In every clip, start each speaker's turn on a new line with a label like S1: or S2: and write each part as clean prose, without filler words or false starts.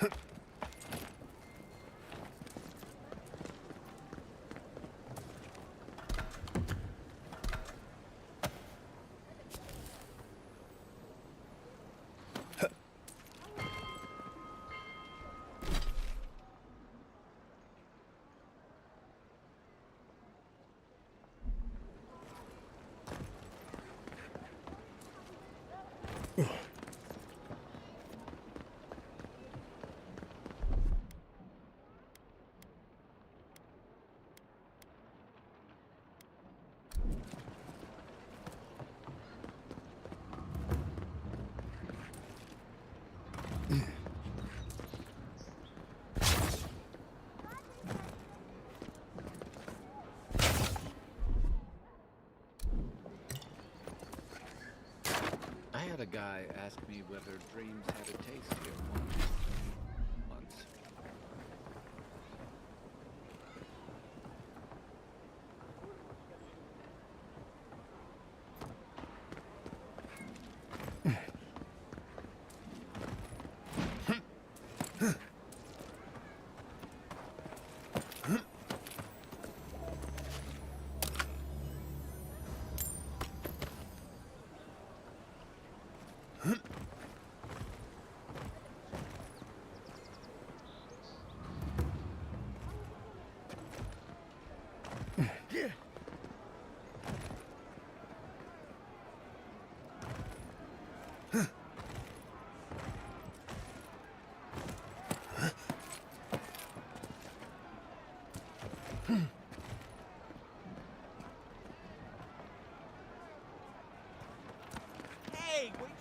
S1: I had a guy ask me whether dreams had a taste here once.
S2: Hey, wait.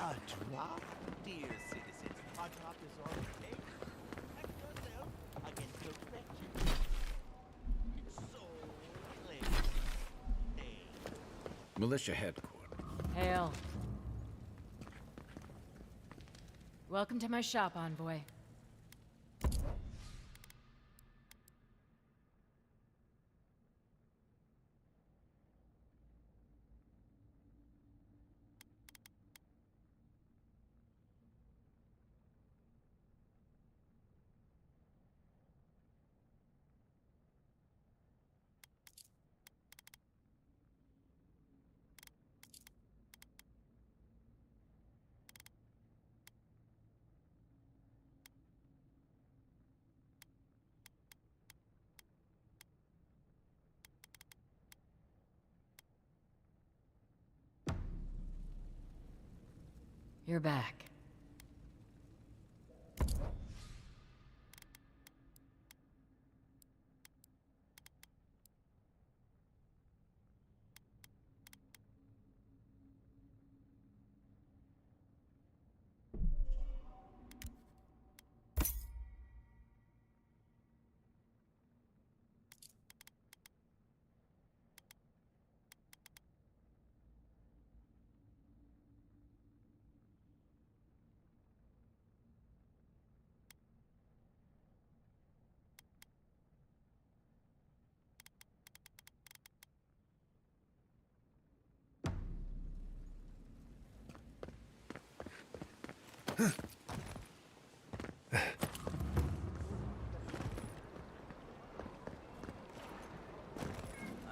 S2: A drop, dear citizens. A drop is all it takes. Protect yourself against infection. It's so late. Hey.
S1: Militia headquarters.
S3: Hail. Welcome to my shop, Envoy. You're back.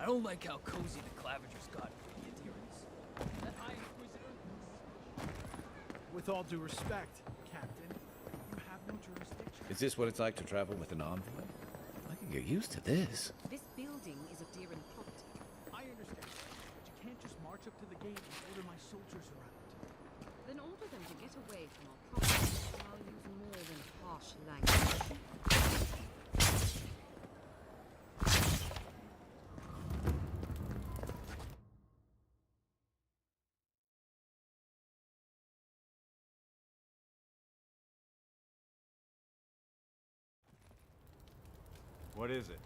S4: I don't like how cozy the Clavigers got for the adherents. That High Inquisitor...
S5: With all due respect, Captain, you have no jurisdiction.
S1: Is this what it's like to travel with an envoy? I can get used to this.
S6: This building is adherent property.
S5: I understand, but you can't just march up to the gate and order my soldiers around.
S6: Then order them to get away from our property. I'll use more than harsh language.
S5: What is it?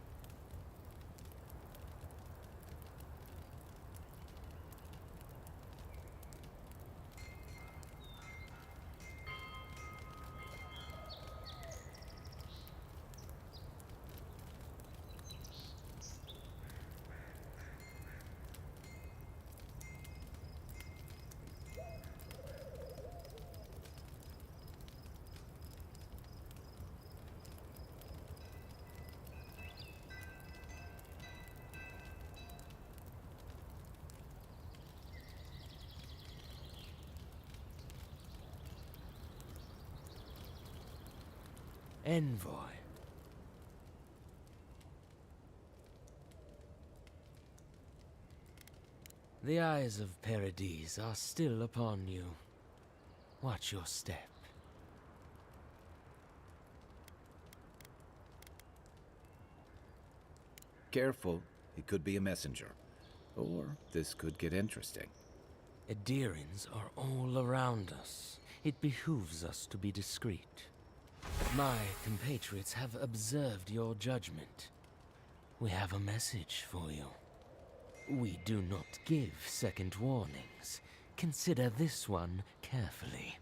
S7: Envoy. The eyes of Paradise are still upon you. Watch your step.
S1: Careful, he could be a messenger. Or this could get interesting.
S7: Adherents are all around us. It behooves us to be discreet. My compatriots have observed your judgment. We have a message for you. We do not give second warnings. Consider this one carefully.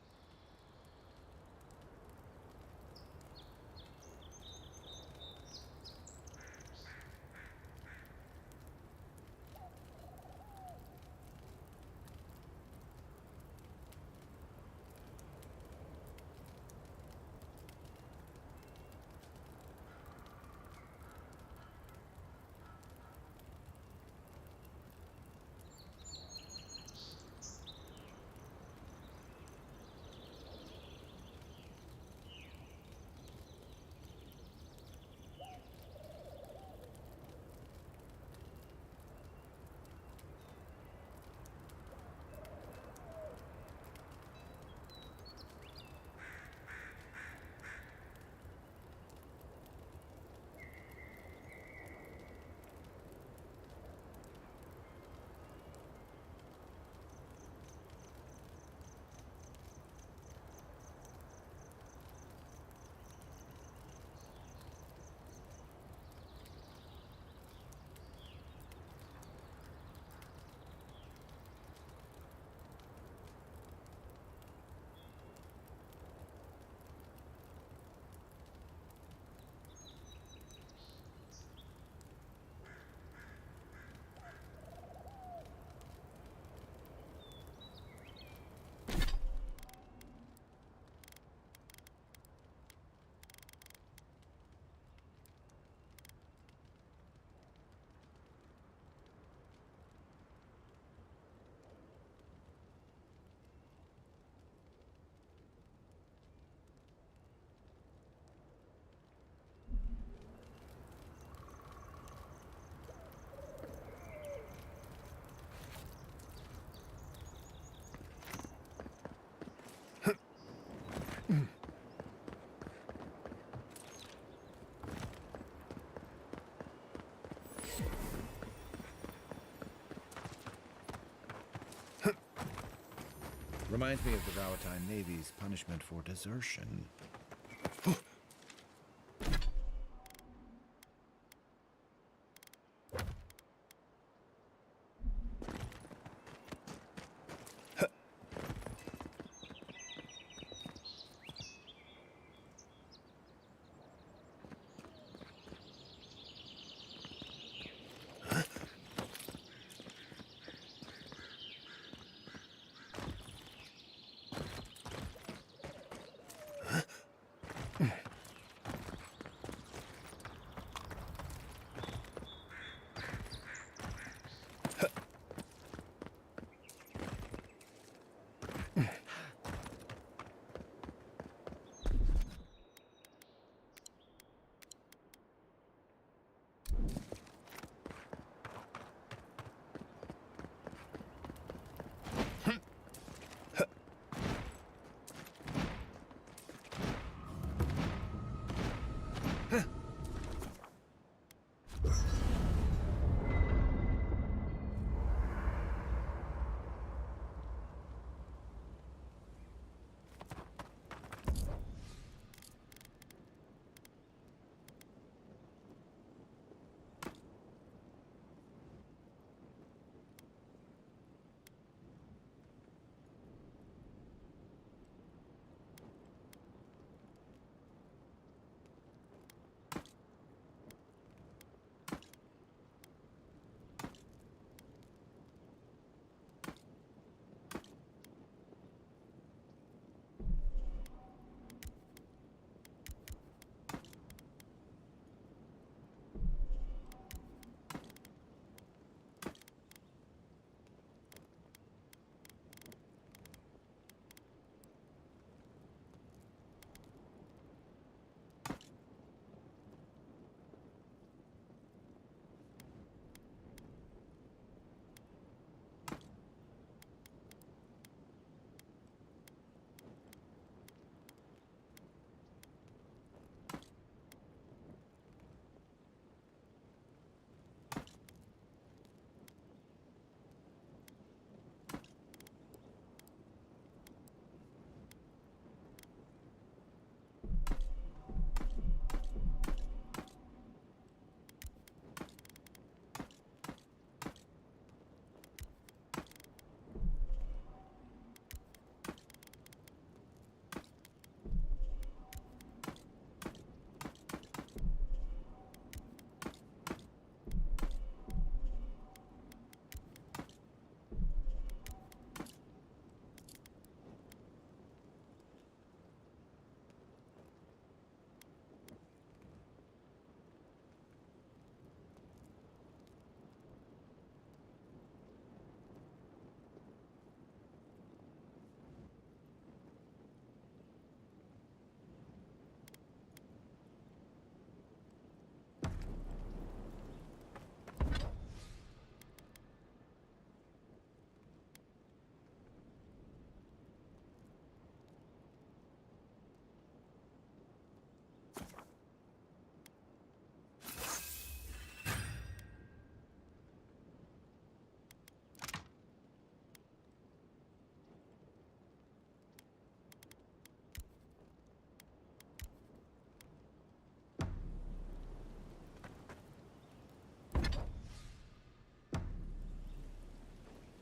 S1: Reminds me of the Rawatai Navy's punishment for desertion.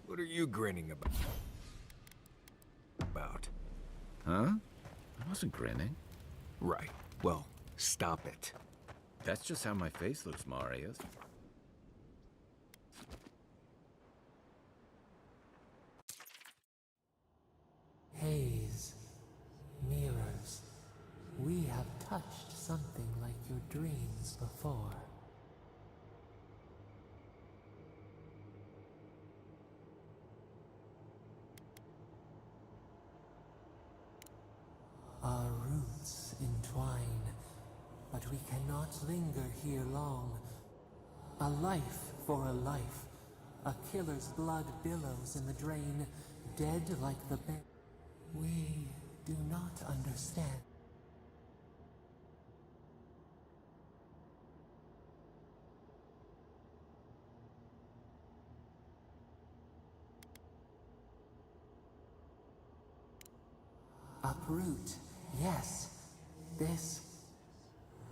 S8: What are you grinning about?
S1: Huh? I wasn't grinning.
S8: Right. Well, stop it.
S1: That's just how my face looks, Marius.
S7: Haze, mirrors. We have touched something like your dreams before. Our roots entwine, but we cannot linger here long. A life for a life. A killer's blood billows in the drain, dead like the bear. We do not understand.
S9: Uproot. Yes. This.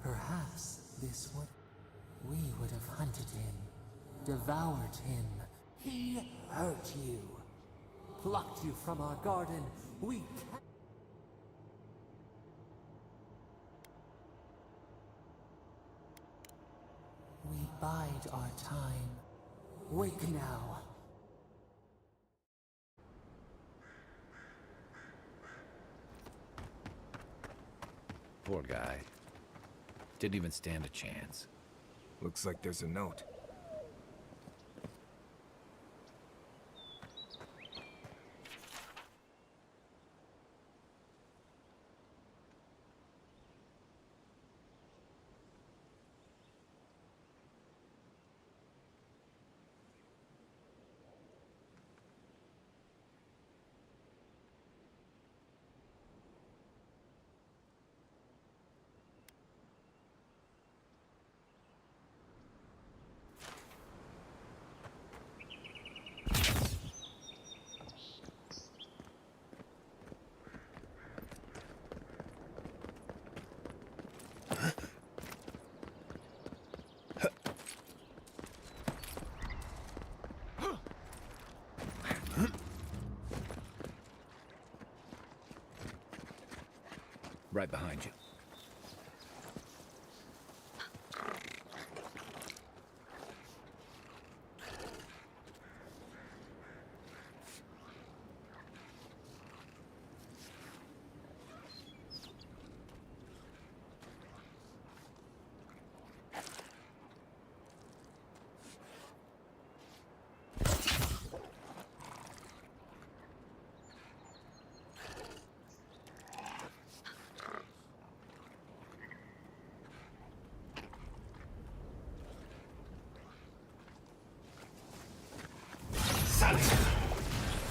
S9: Perhaps this would. We would have hunted him, devoured him. He hurt you, plucked you from our garden. We bide our time. Wake now.
S1: Poor guy. Didn't even stand a chance.
S8: Looks like there's a note.
S1: Right behind you.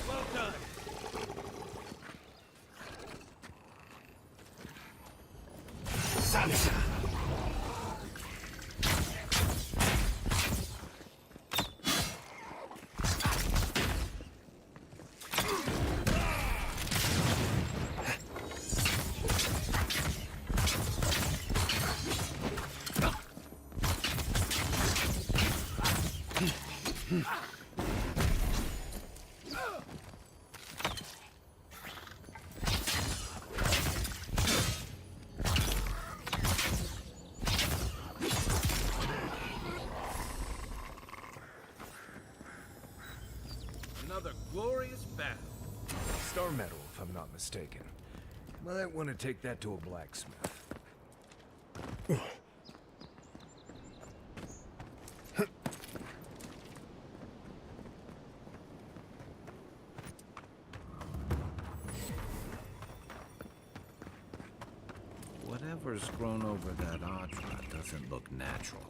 S2: Well done.
S1: Another glorious battle.
S8: Star metal, if I'm not mistaken. Might want to take that to a blacksmith.
S1: Whatever's grown over that Audra doesn't look natural.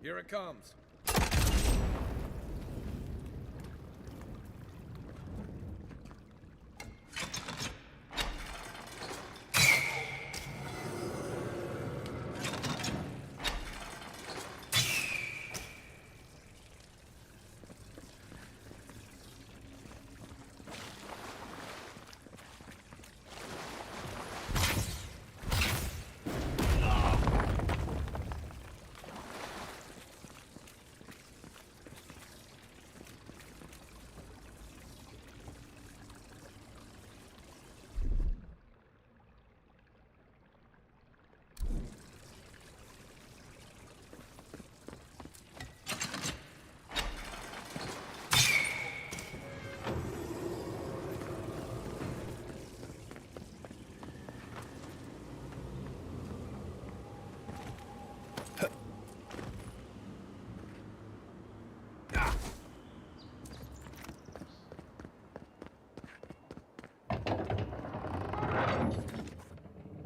S8: Here it comes.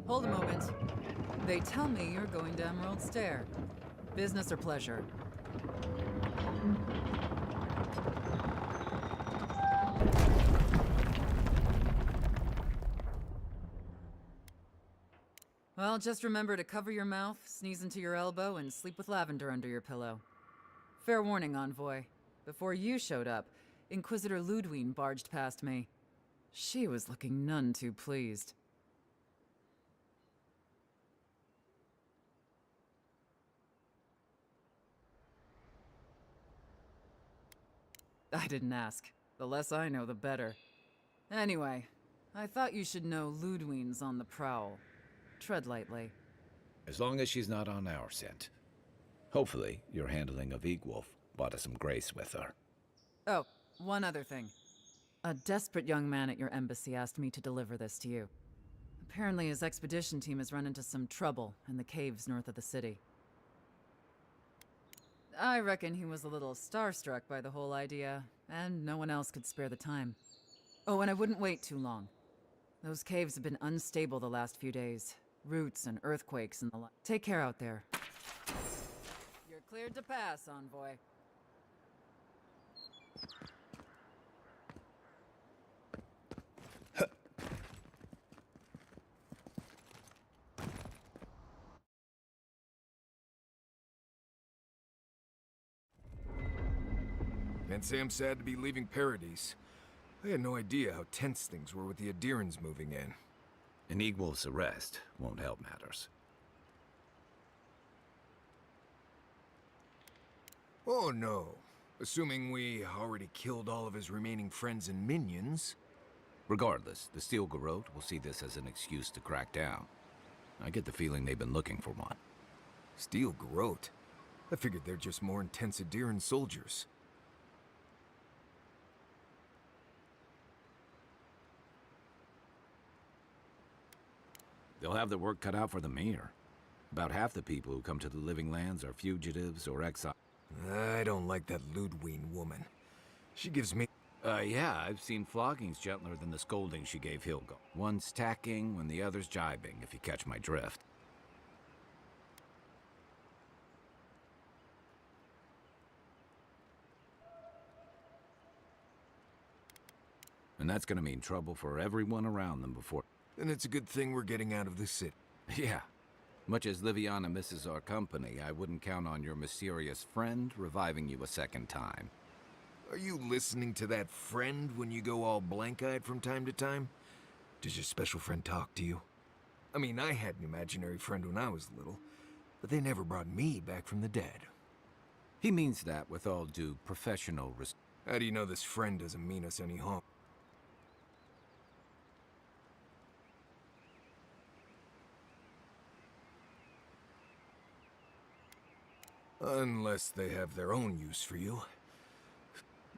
S10: Hold a moment. They tell me you're going to Emerald Stair. Business or pleasure? Well, just remember to cover your mouth, sneeze into your elbow, and sleep with lavender under your pillow. Fair warning, Envoy. Before you showed up, Inquisitor Ludwine barged past me. She was looking none too pleased. I didn't ask. The less I know, the better. Anyway, I thought you should know Ludwine's on the prowl. Tread lightly.
S1: As long as she's not on our scent. Hopefully, your handling of Egwolf brought us some grace with her.
S10: Oh, one other thing. A desperate young man at your embassy asked me to deliver this to you. Apparently his expedition team has run into some trouble in the caves north of the city. I reckon he was a little starstruck by the whole idea, and no one else could spare the time. Oh, and I wouldn't wait too long. Those caves have been unstable the last few days. Roots and earthquakes and the like. Take care out there. You're cleared to pass, Envoy.
S8: Can't say I'm sad to be leaving Paradise. I had no idea how tense things were with the Adirans moving in.
S1: And Egwolf's arrest won't help matters.
S8: Oh no. Assuming we already killed all of his remaining friends and minions.
S1: Regardless, the Steel Garrote will see this as an excuse to crack down. I get the feeling they've been looking for one.
S8: Steel Garrote? I figured they're just more intense Adiran soldiers.
S1: They'll have their work cut out for them here. About half the people who come to the Living Lands are fugitives or exiles.
S8: I don't like that Ludwine woman. She gives me...
S1: Yeah, I've seen floggings gentler than the scolding she gave Hilgo. One's tacking when the other's jibing, if you catch my drift. And that's gonna mean trouble for everyone around them before...
S8: Then it's a good thing we're getting out of the city.
S1: Yeah. Much as Liviana misses our company, I wouldn't count on your mysterious friend reviving you a second time.
S8: Are you listening to that friend when you go all blank-eyed from time to time? Does your special friend talk to you? I mean, I had an imaginary friend when I was little, but they never brought me back from the dead.
S1: He means that with all due professional respect.
S8: How do you know this friend doesn't mean us any harm? Unless they have their own use for you.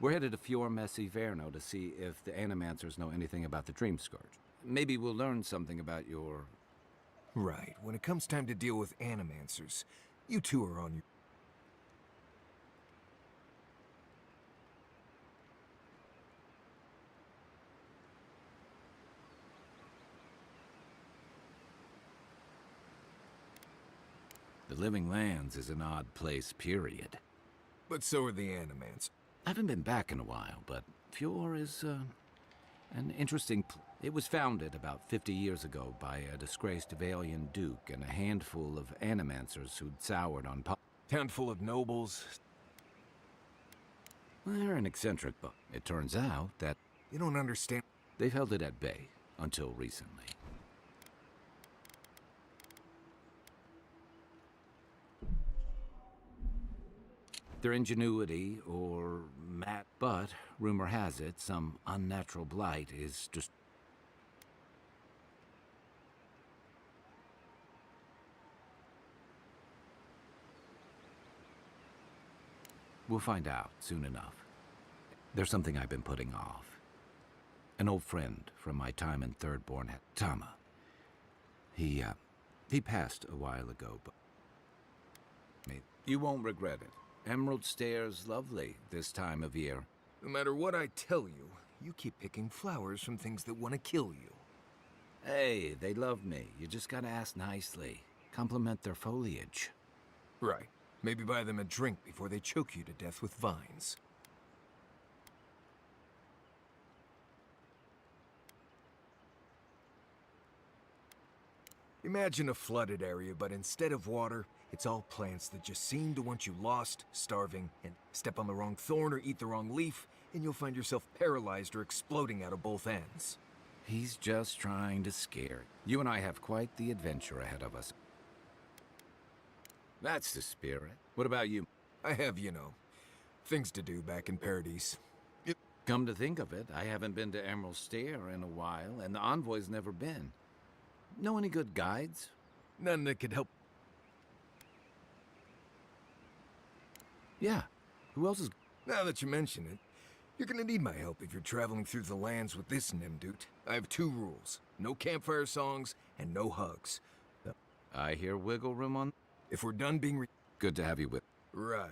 S1: We're headed to Fior Messi Verno to see if the Animancers know anything about the Dream Scourge. Maybe we'll learn something about your...
S8: Right. When it comes time to deal with Animancers, you two are on your...
S1: The Living Lands is an odd place, period.
S8: But so are the Animants.
S1: I haven't been back in a while, but Fjord is, an interesting It was founded about 50 years ago by a disgraced Valian duke and a handful of animancers who'd soured on
S8: Town full of nobles.
S1: They're an eccentric, but it turns out that
S8: You don't understand.
S1: they've held it at bay until recently. Their ingenuity, or but rumor has it, some unnatural blight is just. We'll find out soon enough. There's something I've been putting off. An old friend from my time in Thirdborn, Tama. He passed a while ago, but you won't regret it. Emerald Stairs lovely this time of year.
S8: No matter what I tell you, you keep picking flowers from things that want to kill you.
S1: Hey, they love me. You just gotta ask nicely. Compliment their foliage.
S8: Right. Maybe buy them a drink before they choke you to death with vines. Imagine a flooded area, but instead of water, it's all plants that just seem to want you lost, starving, and step on the wrong thorn or eat the wrong leaf, and you'll find yourself paralyzed or exploding out of both ends.
S1: He's just trying to scare. You and I have quite the adventure ahead of us. That's the spirit. What about you?
S8: I have, things to do back in Paradise.
S1: Come to think of it, I haven't been to Emerald Stair in a while, and the Envoy's never been. Know any good guides?
S8: None that could help.
S1: Yeah. Who else is...
S8: Now that you mention it, you're gonna need my help if you're traveling through the lands with this Nimdude. I have 2 rules. No campfire songs, and no hugs.
S1: I hear wiggle room on...
S8: If we're done being
S1: Good to have you with...
S8: Right.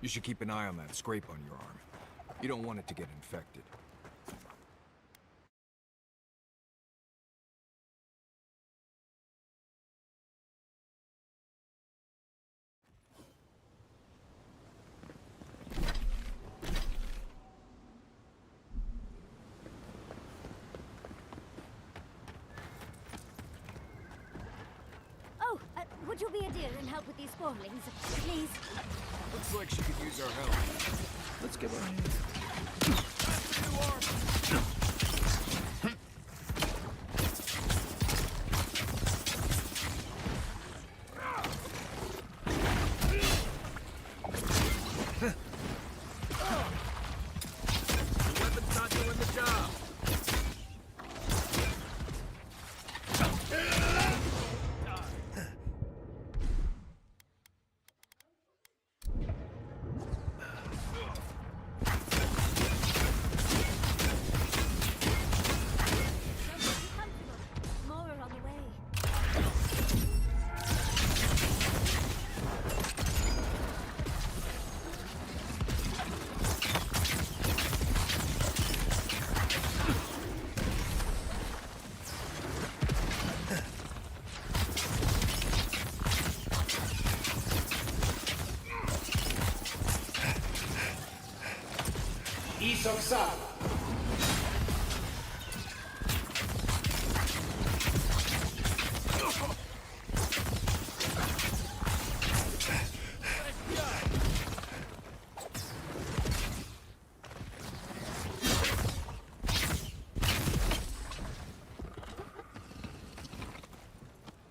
S8: You should keep an eye on that scrape on your arm. You don't want it to get infected.
S11: Oh, would you be a dear and help with these spawnlings, please?
S8: Looks like she could use our help.
S1: Let's give her a hand.
S2: The weapon's not doing the job.
S11: More are on the way.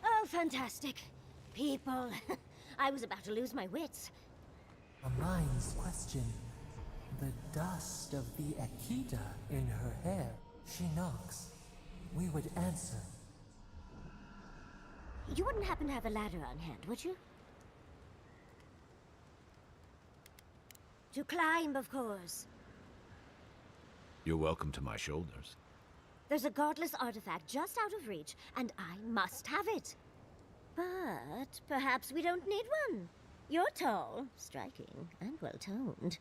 S11: Oh, fantastic. People. I was about to lose my wits.
S9: A mind's question. The dust of the Akita in her hair. She knocks. We would answer.
S11: You wouldn't happen to have a ladder on hand, would you? To climb, of course.
S1: You're welcome to my shoulders.
S11: There's a godless artifact just out of reach, and I must have it. But perhaps we don't need one. You're tall, striking, and well-toned.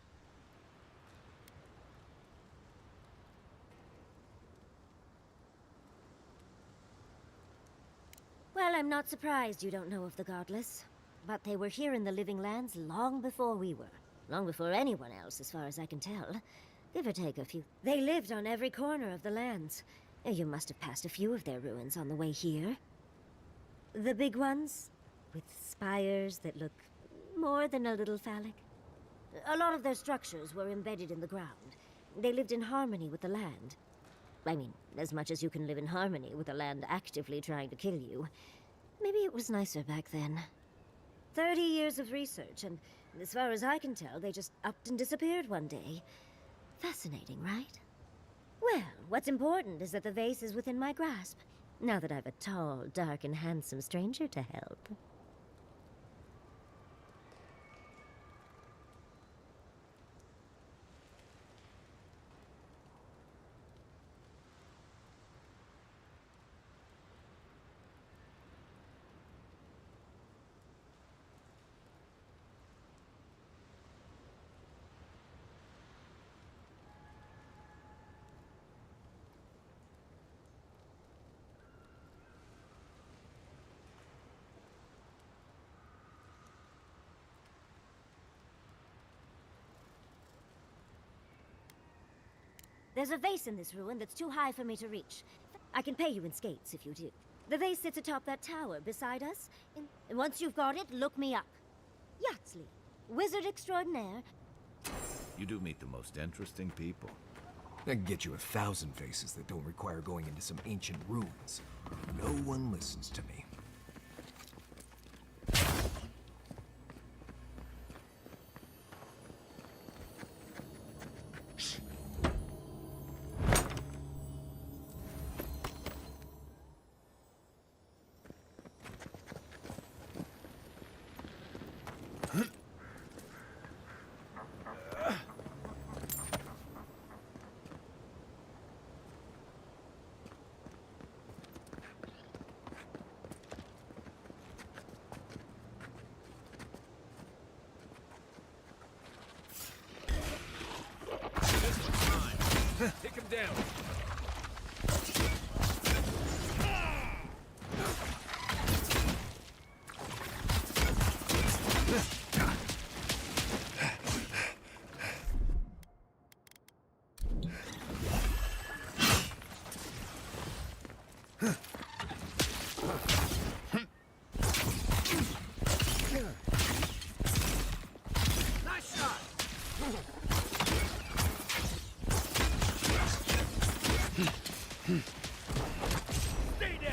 S11: Well, I'm not surprised you don't know of the Godless. But they were here in the Living Lands long before we were. Long before anyone else, as far as I can tell. Give or take a few. They lived on every corner of the lands. You must have passed a few of their ruins on the way here. The big ones, with spires that look more than a little phallic. A lot of their structures were embedded in the ground. They lived in harmony with the land. I mean, as much as you can live in harmony with a land actively trying to kill you. Maybe it was nicer back then. 30 years of research, and as far as I can tell, they just upped and disappeared one day. Fascinating, right? Well, what's important is that the vase is within my grasp, now that I've a tall, dark, and handsome stranger to help. There's a vase in this ruin that's too high for me to reach. I can pay you in skates if you do. The vase sits atop that tower beside us. And once you've got it, look me up. Yatsley, wizard extraordinaire.
S1: You do meet the most interesting people.
S8: I can get you 1,000 faces that don't require going into some ancient ruins. No one listens to me.
S2: Take him down. Nice shot. Stay down!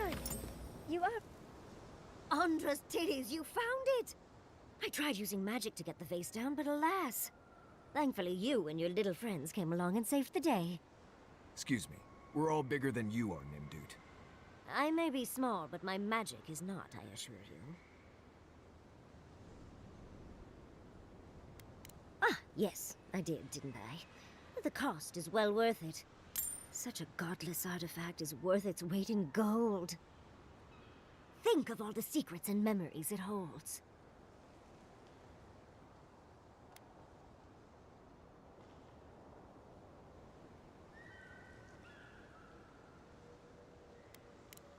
S11: Darling, you are... Andra's titties, you found it! I tried using magic to get the vase down, but alas. Thankfully, you and your little friends came along and saved the day.
S8: Excuse me. We're all bigger than you are, Nimdude.
S11: I may be small, but my magic is not, I assure you. Ah, yes, I did, didn't I? The cost is well worth it. Such a godless artifact is worth its weight in gold. Think of all the secrets and memories it holds.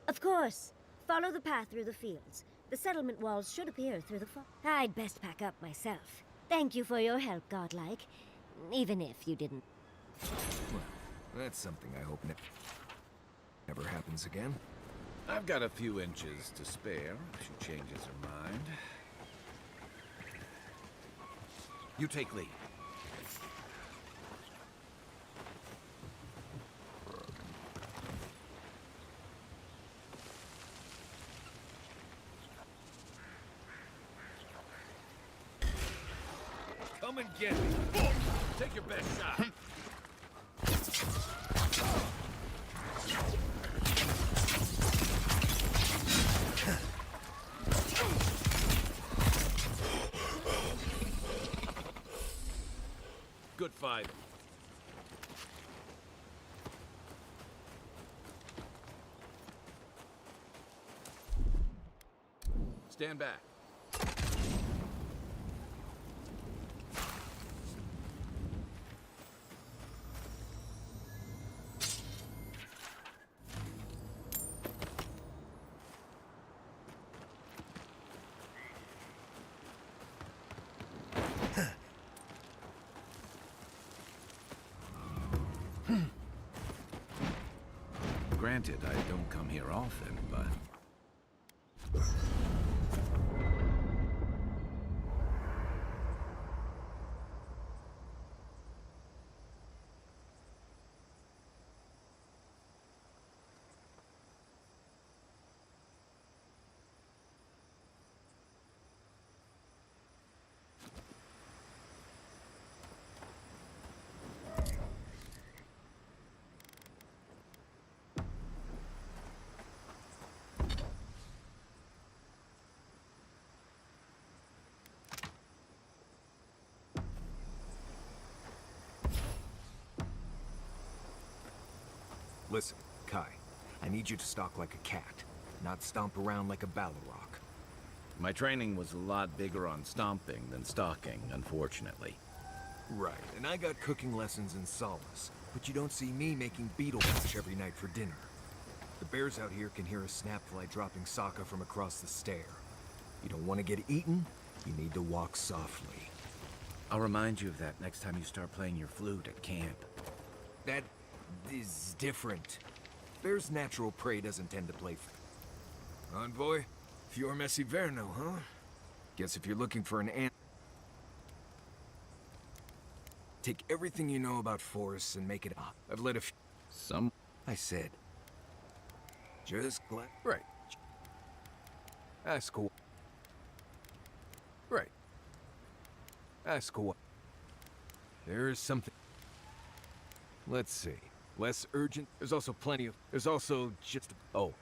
S11: Of course. Follow the path through the fields. The settlement walls should appear through the I'd best pack up myself. Thank you for your help, Godlike. Even if you didn't.
S8: Well, that's something I hope never happens again.
S1: I've got a few inches to spare if she changes her mind. You take lead.
S2: Come and get me. Take your best shot. Good fight. Stand back.
S1: Granted, I don't come here often, but...
S8: Listen, Kai, I need you to stalk like a cat, not stomp around like a Balrog.
S1: My training was a lot bigger on stomping than stalking, unfortunately.
S8: Right, and I got cooking lessons in Solace, but you don't see me making beetle mash every night for dinner. The bears out here can hear a snapfly dropping Sokka from across the stair. You don't want to get eaten, you need to walk softly.
S1: I'll remind you of that next time you start playing your flute at camp.
S8: That is different. Bear's natural prey doesn't tend to play Envoy, Fior Messi Verno, huh? Guess if you're looking for an take everything you know about forests and make it up. I've led a I said. Just glad. Right. Ask what. Right. Ask what. There is something. Let's see. Less urgent. There's also plenty of... There's also just... Oh.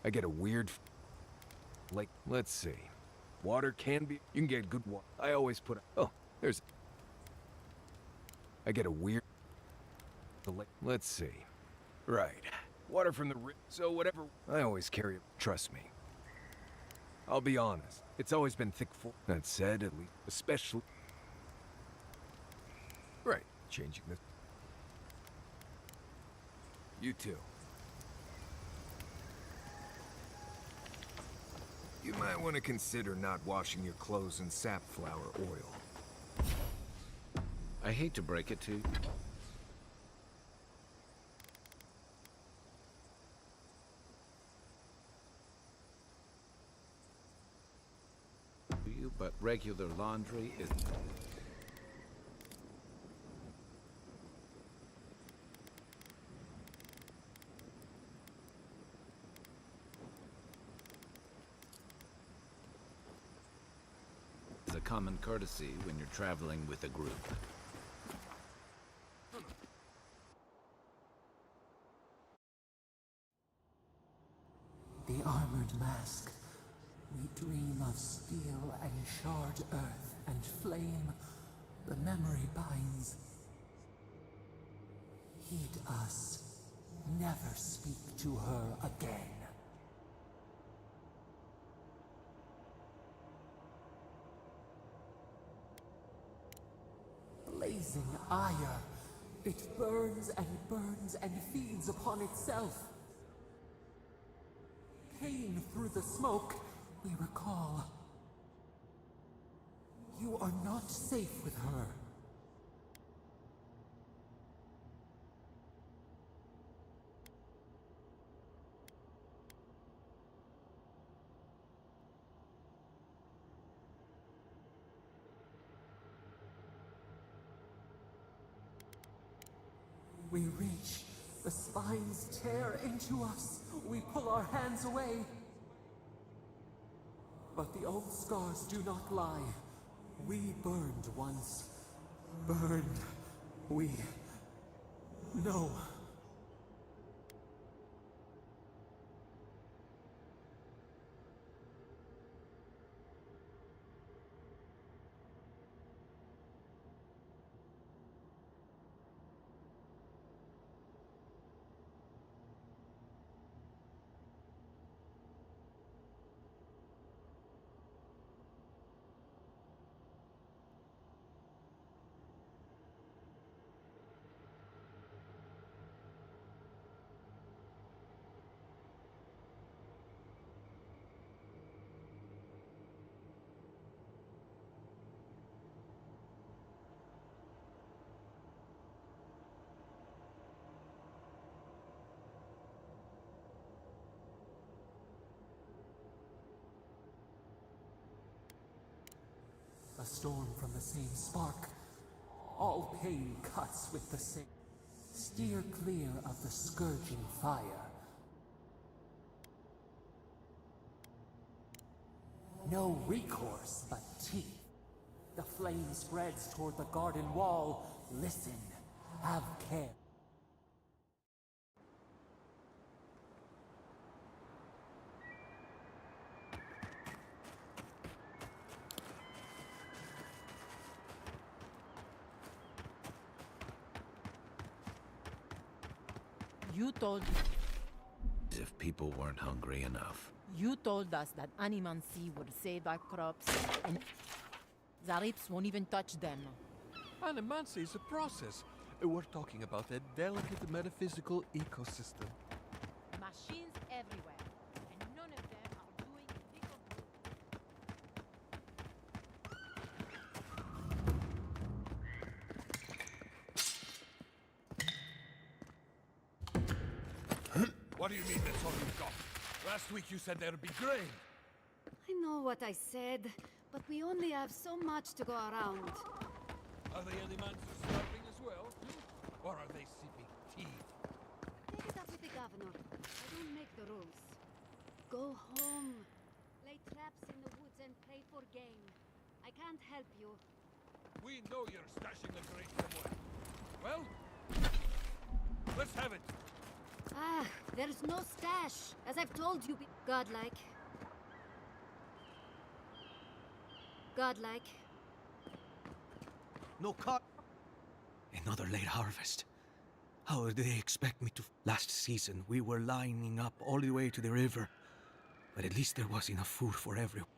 S8: I get a weird... Like, let's see. Water can be... You can get good water. I always put... Oh, there's... I get a weird... Let's see. Right. Water from the... So whatever... I always carry it. Trust me. I'll be honest. It's always been thick for... That said, at least... Especially... Right. Changing this. You too. You might want to consider not washing your clothes in safflower oil.
S1: I hate to break it to you, but regular laundry is... common courtesy when you're traveling with a group.
S9: The armored mask. We dream of steel and charred earth and flame. The memory binds. Heed us. Never speak to her again. Blazing ire. It burns and feeds upon itself. Pain through the smoke, we recall. You are not safe with her. We reach. The spines tear into us. We pull our hands away. But the old scars do not lie. We burned once. Burned. We know. A storm from the same spark. All pain cuts with the same. Steer clear of the scourging fire. No recourse but teeth. The flame spreads toward the garden wall. Listen. Have care.
S12: You told
S1: As if people weren't hungry enough.
S12: us that animancy would save our crops, and Zarip's won't even touch them.
S2: Animancy is a process. We're talking about a delicate metaphysical ecosystem.
S12: Machines everywhere, and none of them are doing a lick of good.
S2: What do you mean that's all you've got? Last week you said there'd be grain.
S6: I know what I said, but we only have so much to go around.
S2: Are the animances starving as well? Or are they sipping tea?
S6: Take it up with the governor. I don't make the rules. Go home. Lay traps in the woods and pray for game. I can't help you.
S2: We know you're stashing the grain somewhere. Well, let's have it.
S6: Ah, there's no stash, as I've told you. Godlike. Godlike.
S13: No cut. Another late harvest. How do they expect me to... Last season, we were lining up all the way to the river. But at least there was enough food for everyone.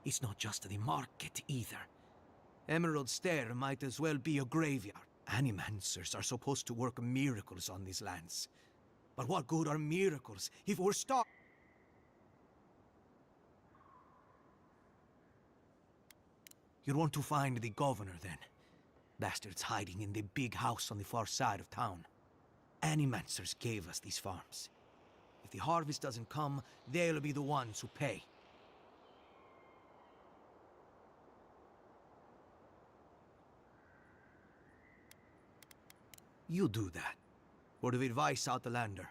S13: It's not just the market either. Emerald Stair might as well be a graveyard. Animancers are supposed to work miracles on these lands. But what good are miracles if we're stuck? You want to find the governor, then? Bastard's hiding in the big house on the far side of town. Animancers gave us these farms. If the harvest doesn't come, they'll be the ones who pay. You do that. Word of advice, Outlander.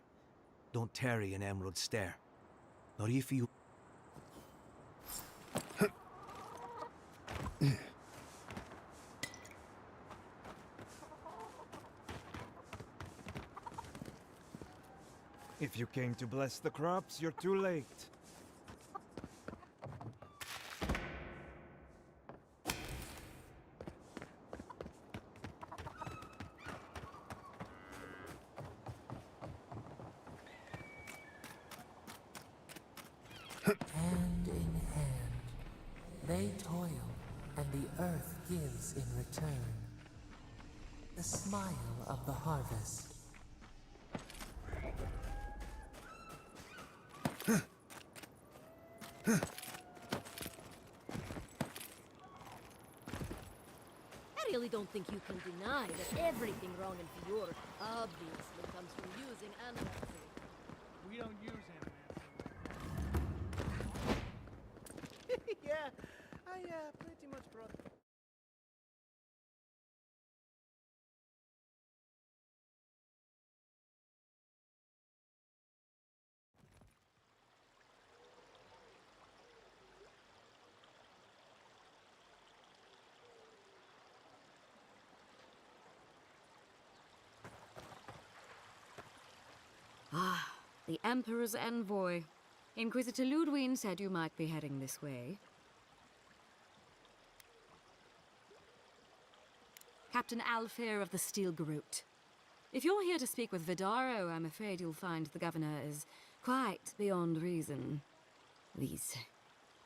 S13: Don't tarry in Emerald Stair. Not if you...
S14: If you came to bless the crops, you're too late.
S9: Hand in hand, they toil, and the earth gives in return. The smile of the harvest.
S15: I really don't think you can deny that everything wrong in Fior obviously comes from using animals.
S5: We don't use animals.
S16: Yeah, I pretty much brought.
S17: Ah, the Emperor's envoy. Inquisitor Ludwig said you might be heading this way. Captain Alfair of the Steel Garrote. If you're here to speak with Vidaro, I'm afraid you'll find the governor is quite beyond reason. These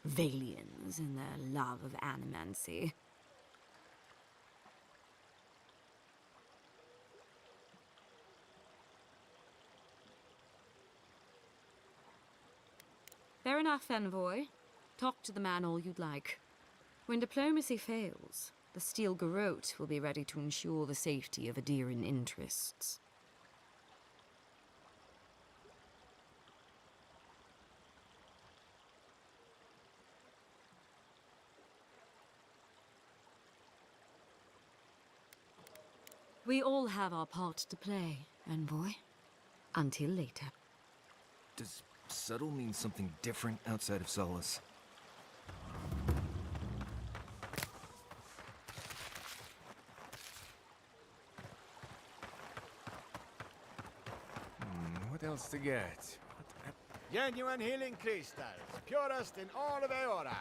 S17: Valians and their love of animancy. Fair enough, envoy. Talk to the man all you'd like. When diplomacy fails, the Steel Garrote will be ready to ensure the safety of Adiran interests. We all have our part to play, envoy. Until later.
S8: Does subtle mean something different outside of Solace?
S14: What else to get?
S16: Genuine healing crystals, purest in all of Eora.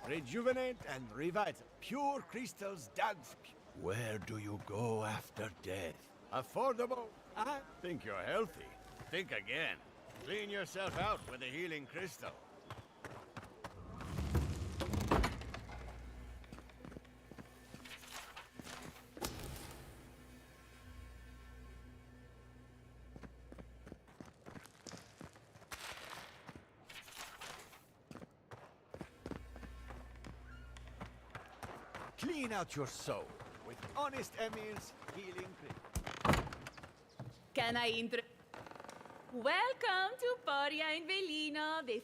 S16: Rejuvenate and revive. Pure crystals dug.
S18: Where do you go after death?
S16: Affordable. I think you're healthy. Think again. Clean yourself out with a healing crystal. Clean out your soul with honest Emir's healing crystal.
S19: Can I intro? Welcome to Poria in Velino, the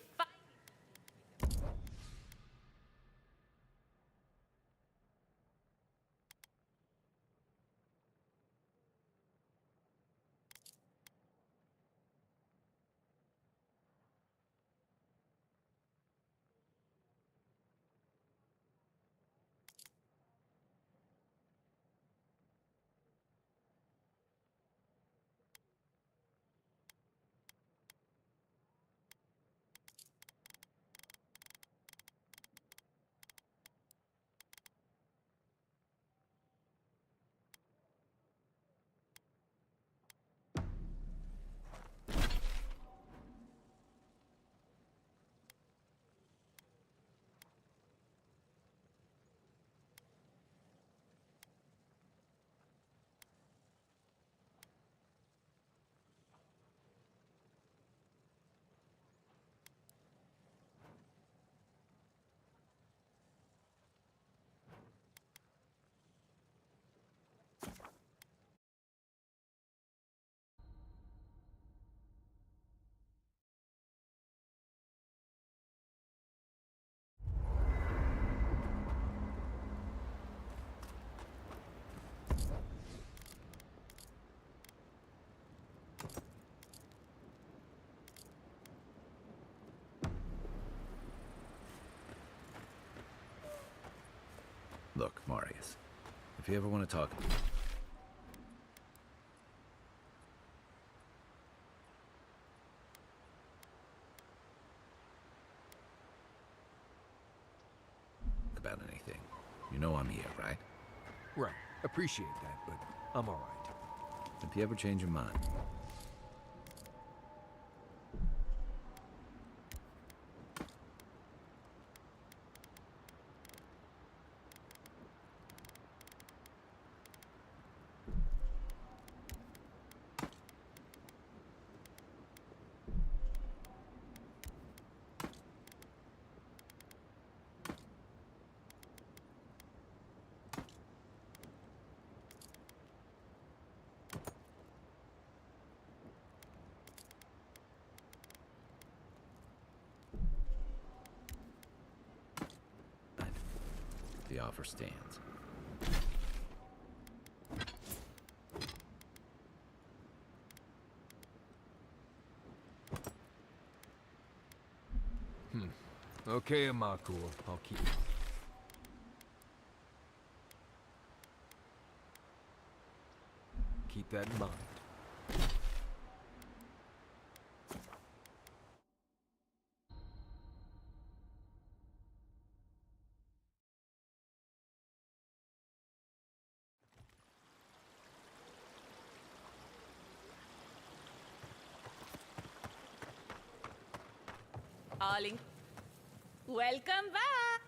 S1: Look, Marius, if you ever want to talk... anything, you know I'm here, right?
S8: Right. Appreciate that, but I'm all right.
S1: If you ever change your mind. The offer stands.
S8: Okay, Amaku. I'll keep it. Keep that in mind.
S19: Darling, welcome back.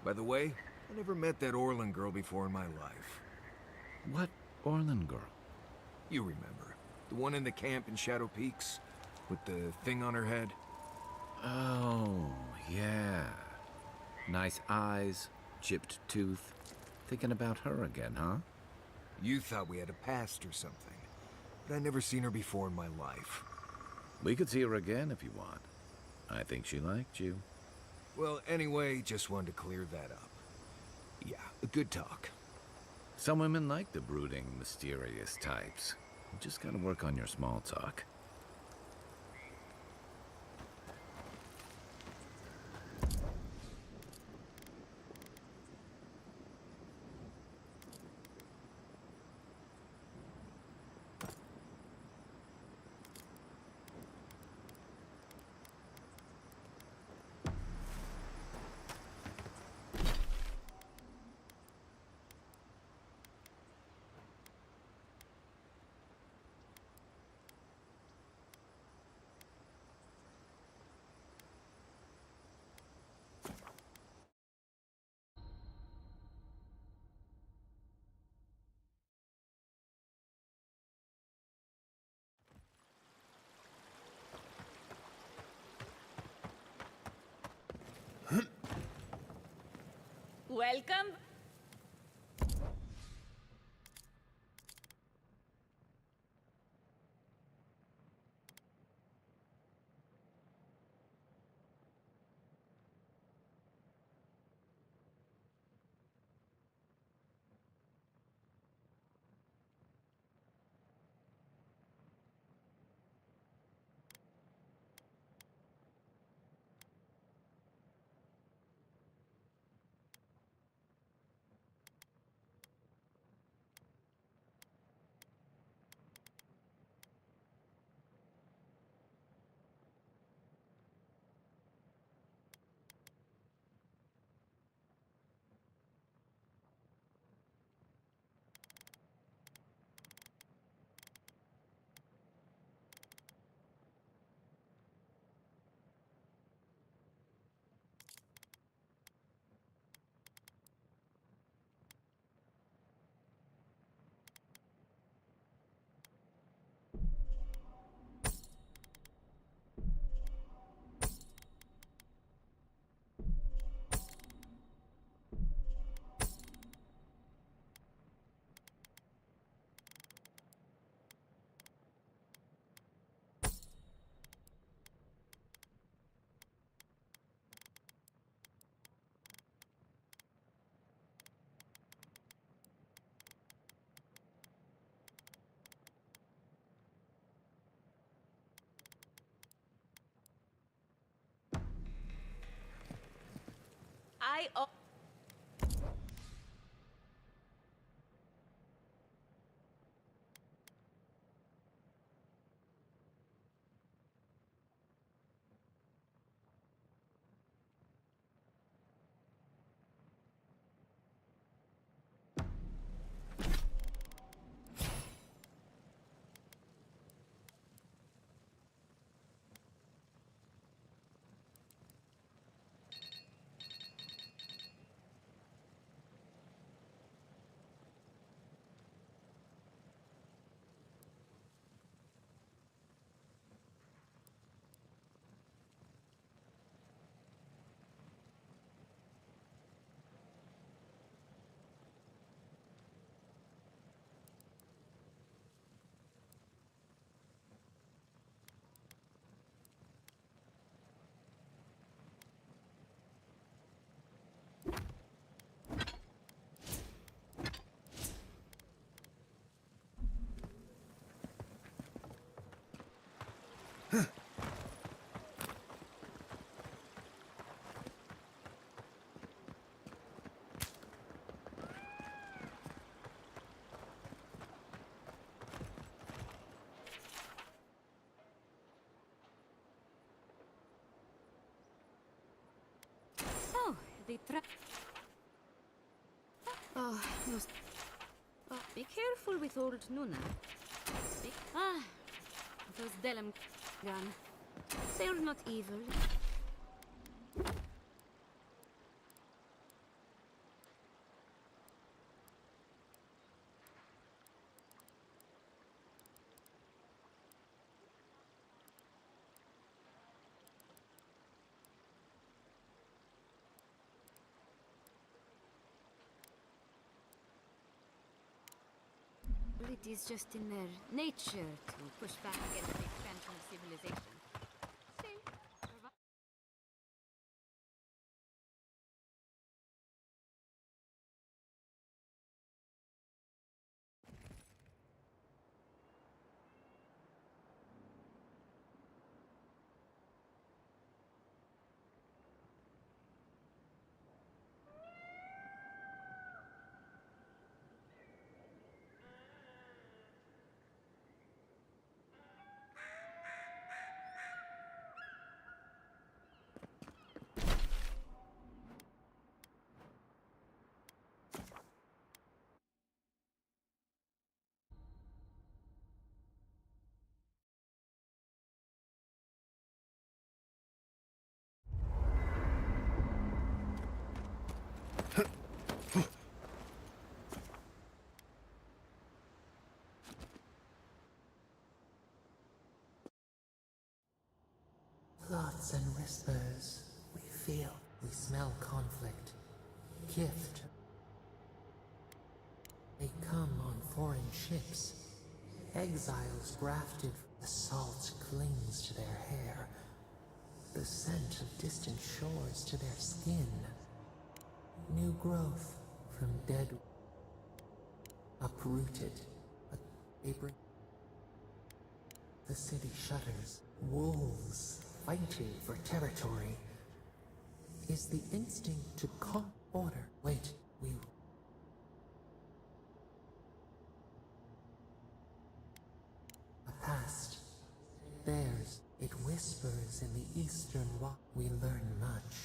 S8: By the way, I never met that Orlin girl before in my life.
S1: What Orlin girl?
S8: You remember. The one in the camp in Shadow Peaks? With the thing on her head?
S1: Oh, yeah. Nice eyes, chipped tooth. Thinking about her again, huh?
S8: You thought we had a past or something. But I'd never seen her before in my life.
S1: We could see her again if you want. I think she liked you.
S8: Well, anyway, just wanted to clear that up. Yeah, a good talk.
S1: Some women like the brooding, mysterious types. You just gotta work on your small talk.
S19: Welcome. I.
S17: Oh, the trap. Oh, no. Oh, be careful with old Nuna. Those Delem gun. They're not evil. It is just in their nature to push back against the expansion of civilization.
S9: Thoughts and whispers. We feel. We smell conflict. gift. They come on foreign ships. Exiles grafted. The salt clings to their hair. The scent of distant shores to their skin. New growth from dead. Uprooted. But they bring. The city shudders. Wolves fighting for territory. Is the instinct to call order. Wait, we... A past. Theirs. It whispers in the eastern walk. We learn much.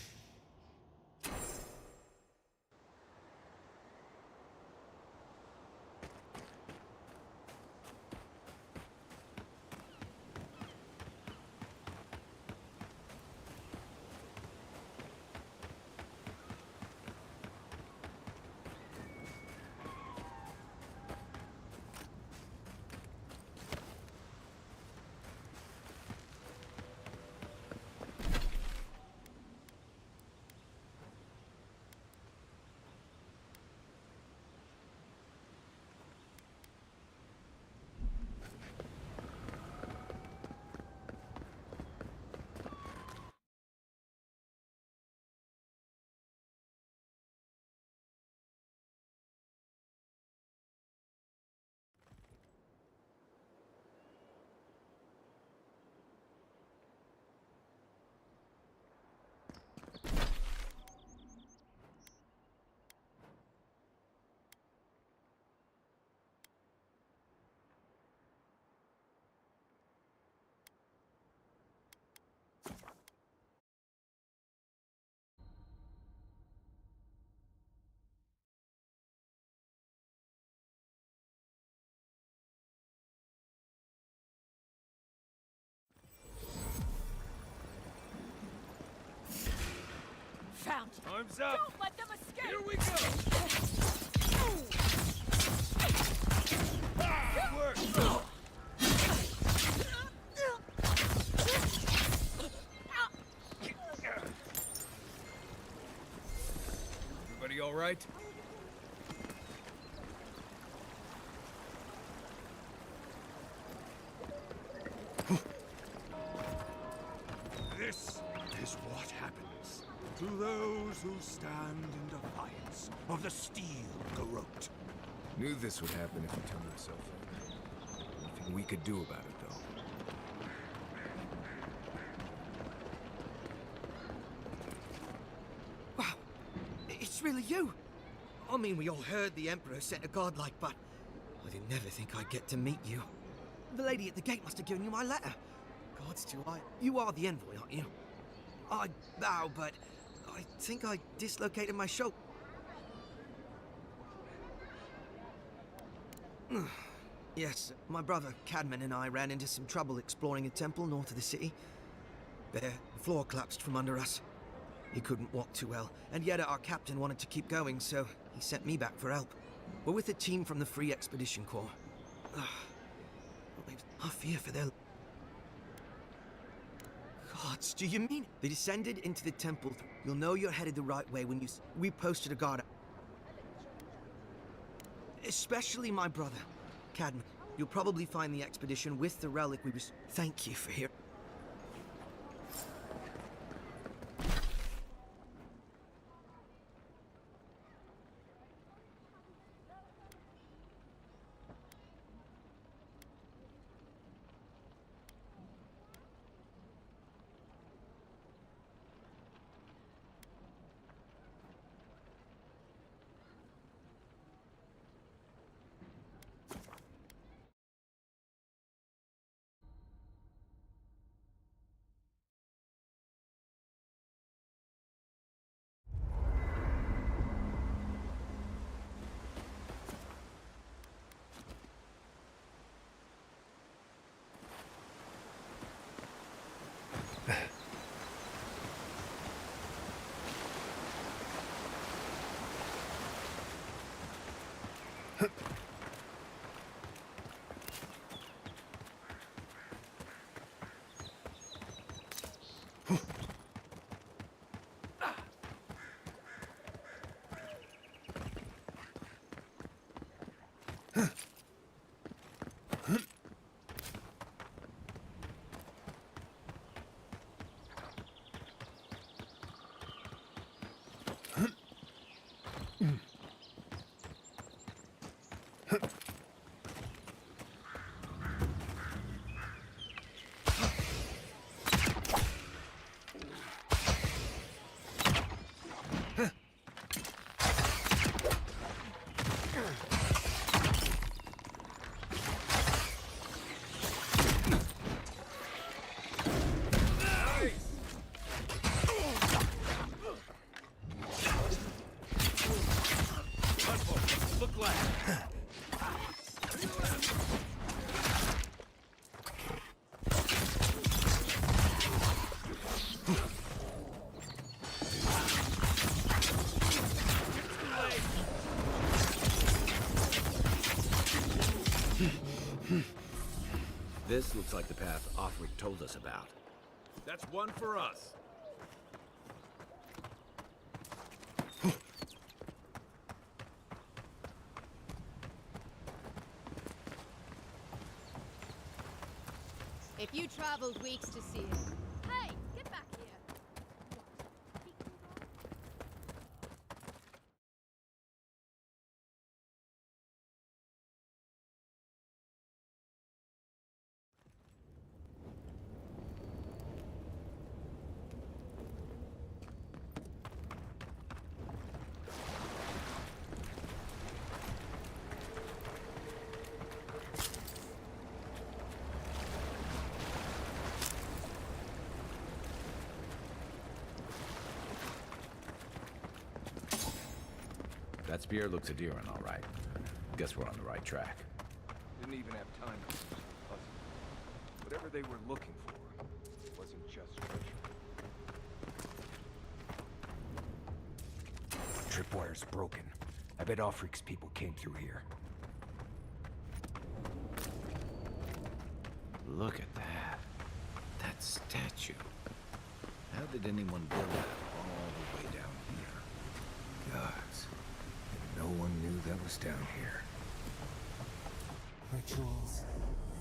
S15: Found.
S2: Time's up.
S15: Don't let them escape.
S2: Here we go. Work.
S8: Everybody all right?
S14: This is what happens to those who stand in defiance of the steel garrote.
S8: Knew this would happen if he turned himself in. Nothing we could do about it, though.
S20: Wow, it's really you. I mean, we all heard the Emperor sent a godlike, but I didn't never think I'd get to meet you. The lady at the gate must have given you my letter. Gods too high. You are the envoy, aren't you? I bow, but I think I dislocated my shoulder. Yes, my brother Cadman and I ran into some trouble exploring a temple north of the city. There, the floor collapsed from under us. He couldn't walk too well, and yet our captain wanted to keep going, so he sent me back for help. We're with a team from the Free Expedition Corps. I fear for their... Gods, do you mean? They descended into the temple. You'll know you're headed the right way when you... We posted a guard. Especially my brother, Cadman. You'll probably find the expedition with the relic we was... Thank you for here.
S2: Look left.
S1: This looks like the path Offric told us about.
S2: That's one for us.
S15: If you traveled weeks to see it. Hey, get back here.
S1: That spear looks Adiran, all right. Guess we're on the right track.
S8: Didn't even have time to finish the puzzle. Whatever they were looking for wasn't just treasure.
S21: Tripwire's broken. I bet Offric's people came through here.
S1: Look at that. That statue. How did anyone build that all the way down here?
S8: Gods. No one knew that was down here.
S9: Rituals.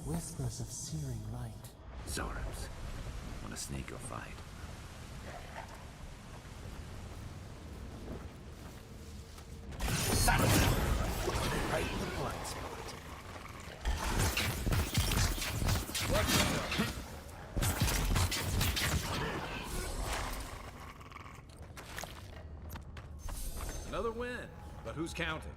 S9: Whispers of searing light.
S1: Zorams. Wanna sneak or fight?
S21: Right in the blind spot.
S2: Another win, but who's counting?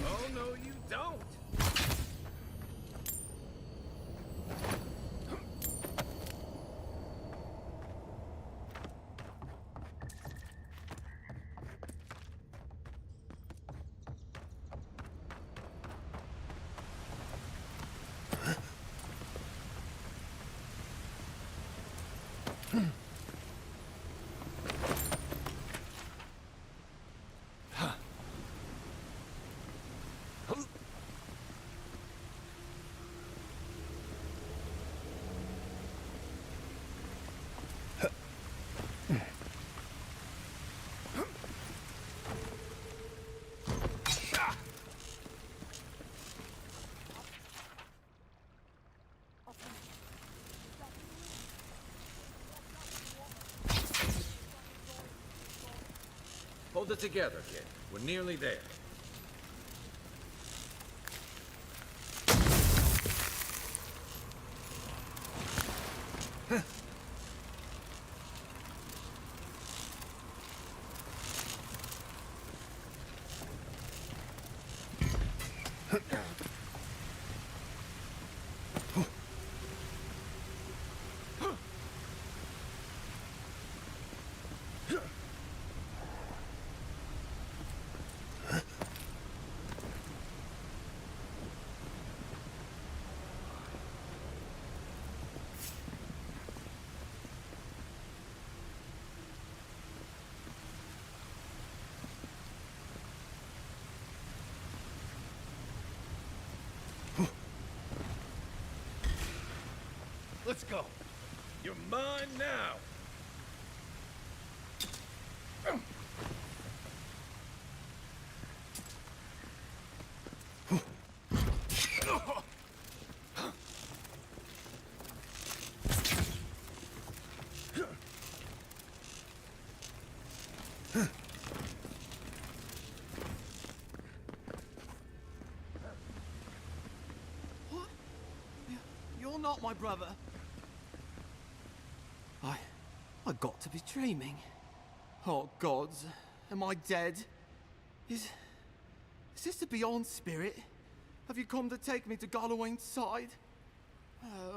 S2: Oh, no, you don't. Hold it together, kid. We're nearly there. Let's go. You're mine now.
S5: What? You're not my brother. I got to be dreaming. Oh gods, am I dead? Is this the Beyond Spirit? Have you come to take me to Garlowain's side?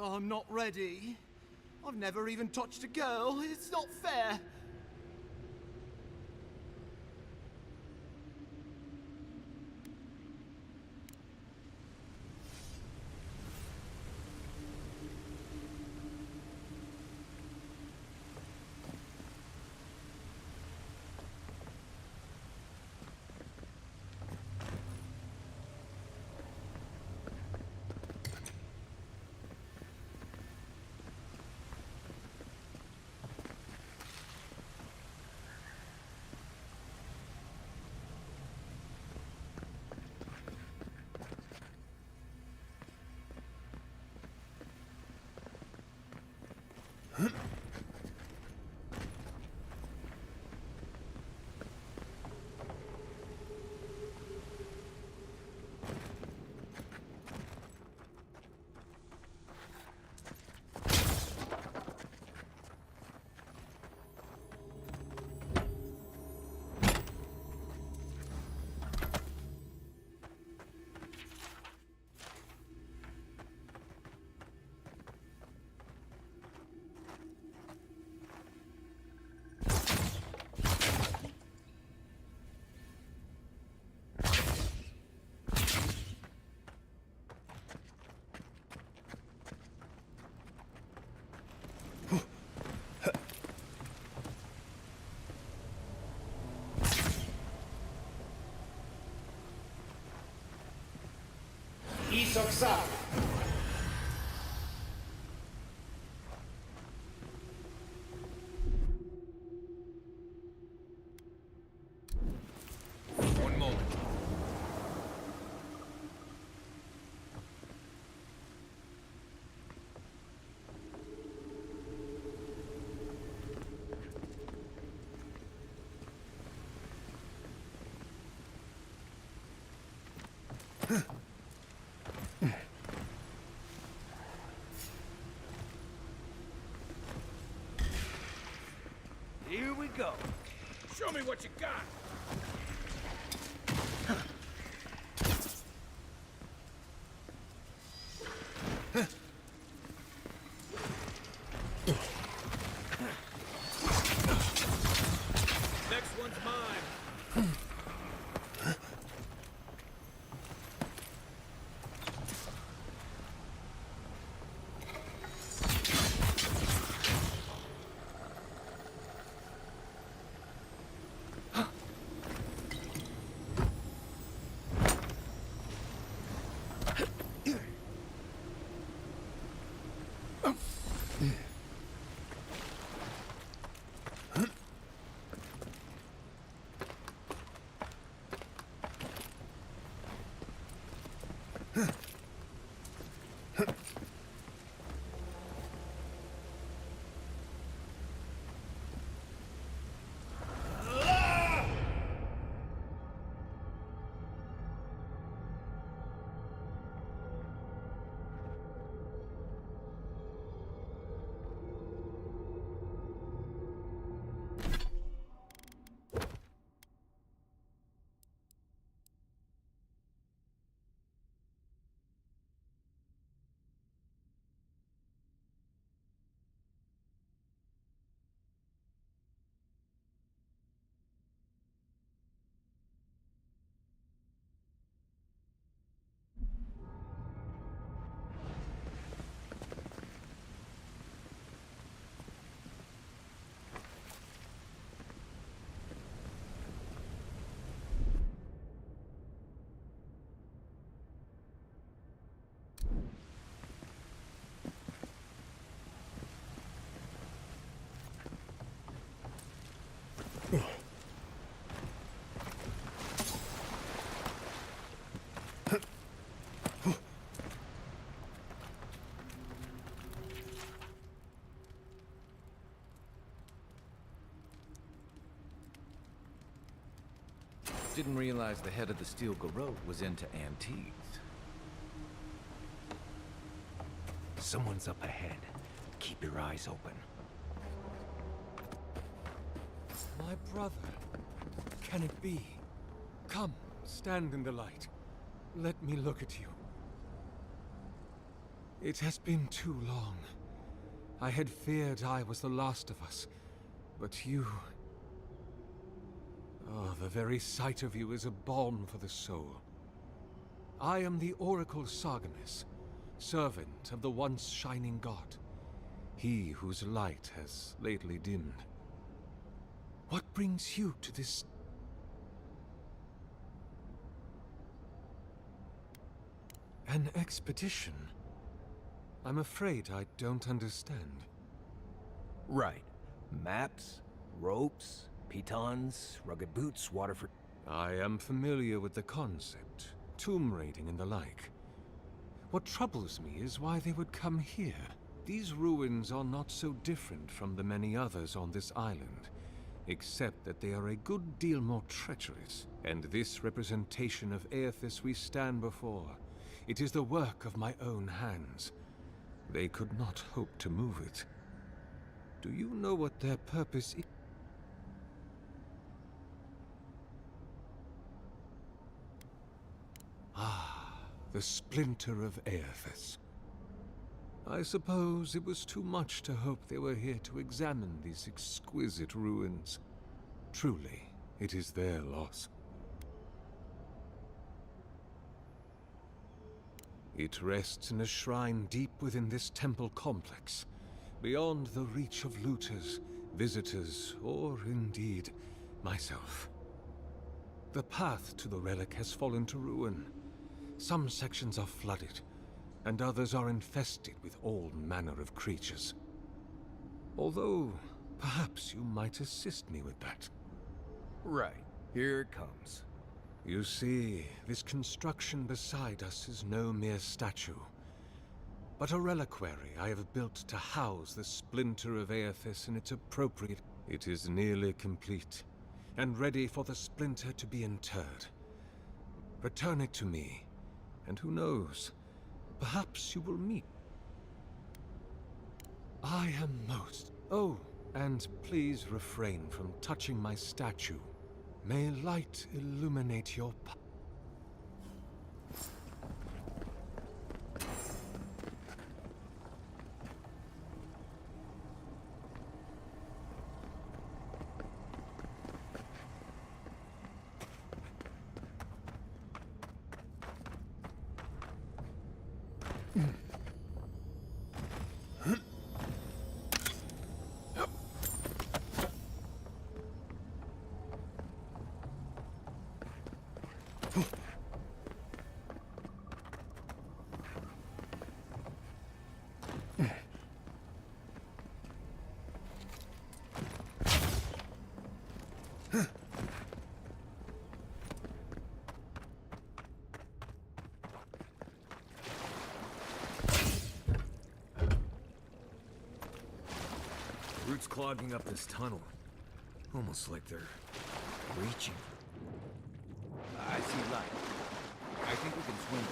S5: I'm not ready. I've never even touched a girl. It's not fair.
S8: One moment.
S2: Here we go. Show me what you got. Next one's mine.
S1: didn't realize the head of the steel garrote was into antiques.
S21: Someone's up ahead. Keep your eyes open.
S14: My brother. Can it be? Come, stand in the light. Let me look at you. It has been too long. I had feared I was the last of us, but you... Oh, the very sight of you is a balm for the soul. I am the Oracle Sargemus, servant of the once shining god, he whose light has lately dimmed. What brings you to this... An expedition? I'm afraid I don't understand.
S21: Right. Maps, ropes, pitons, rugged boots, water for...
S14: I am familiar with the concept, tomb raiding and the like. What troubles me is why they would come here. These ruins are not so different from the many others on this island, except that they are a good deal more treacherous. And this representation of Aethys we stand before, it is the work of my own hands. They could not hope to move it. Do you know what their purpose is? Ah, the splinter of Aethys. I suppose it was too much to hope they were here to examine these exquisite ruins. Truly, it is their loss. It rests in a shrine deep within this temple complex, beyond the reach of looters, visitors, or indeed, myself. The path to the relic has fallen to ruin. Some sections are flooded, and others are infested with all manner of creatures. Although, perhaps you might assist me with that.
S8: Right. Here it comes.
S14: You see, this construction beside us is no mere statue, but a reliquary I have built to house the splinter of Aethys in its appropriate... It is nearly complete, and ready for the splinter to be interred. Return it to me, and who knows, perhaps you will meet. I am most... Oh, and please refrain from touching my statue. May light illuminate your path.
S8: Roots clogging up this tunnel. Almost like they're reaching.
S1: I see light. I think we can swim.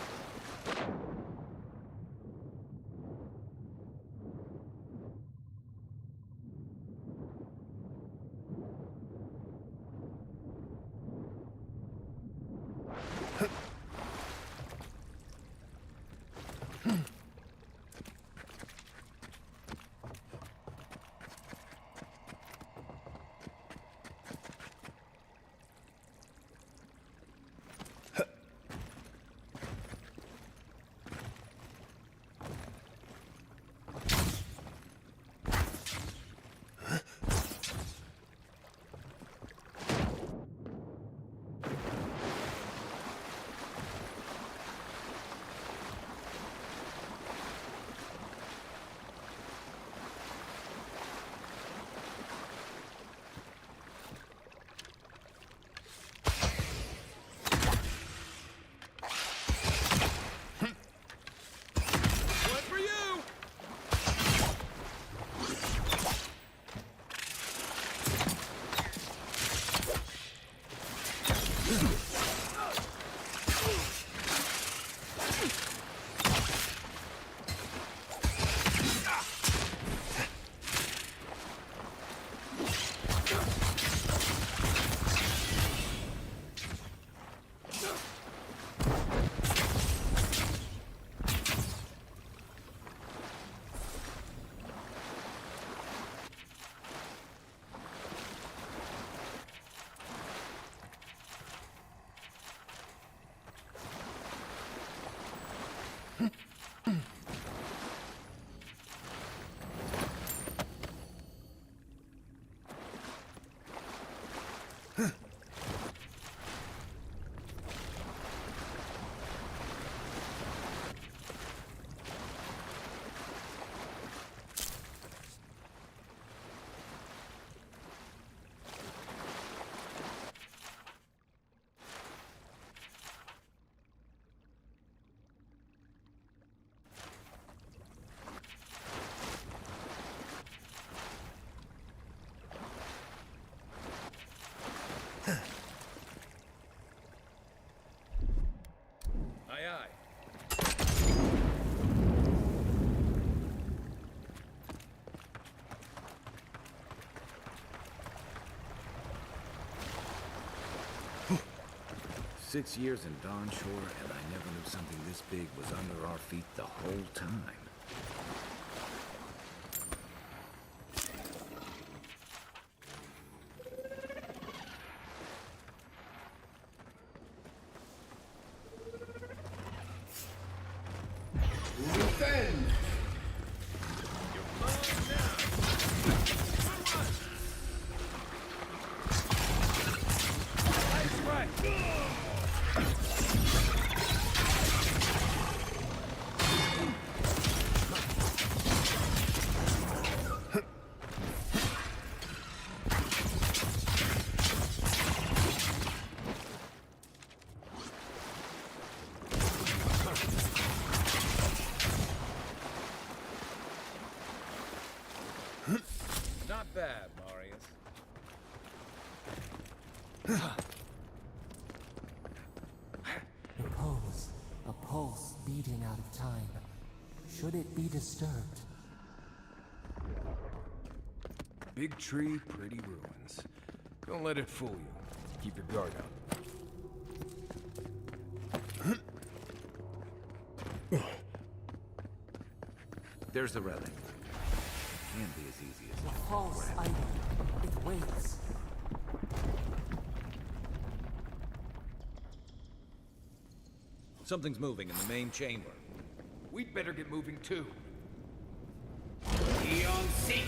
S2: Aye, aye.
S1: Six years in Dawn Shore, and I never knew something this big was under our feet the whole time.
S2: Not bad, Marius.
S9: A pulse beating out of time. Should it be disturbed?
S8: Big tree, pretty ruins. Don't let it fool you. Keep your guard up.
S1: There's the relic. Can't be as easy as
S9: The
S1: just
S9: pulse
S1: grab.
S9: item. It waits.
S1: Something's moving in the main chamber.
S8: We'd better get moving too.
S1: Eon Seek!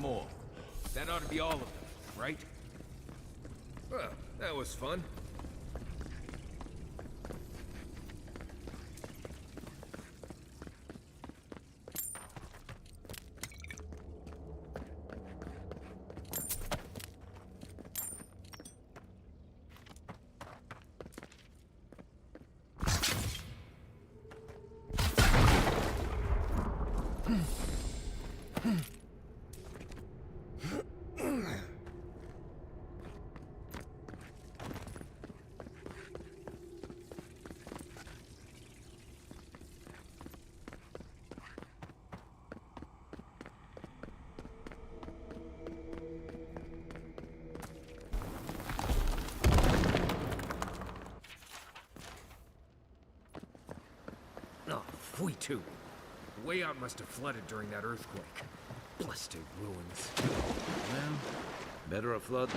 S8: more. That ought to be all of them, right? Well, that was fun. We too. The way out must have flooded during that earthquake. Blasted ruins.
S1: Well, better a flood.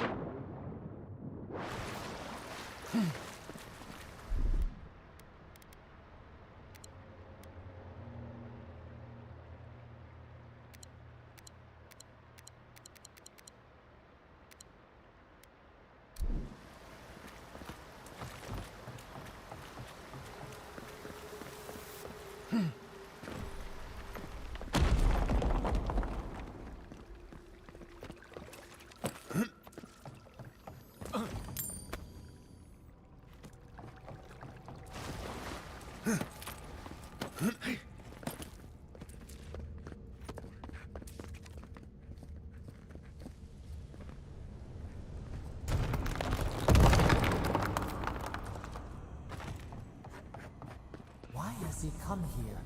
S9: Why has he come here?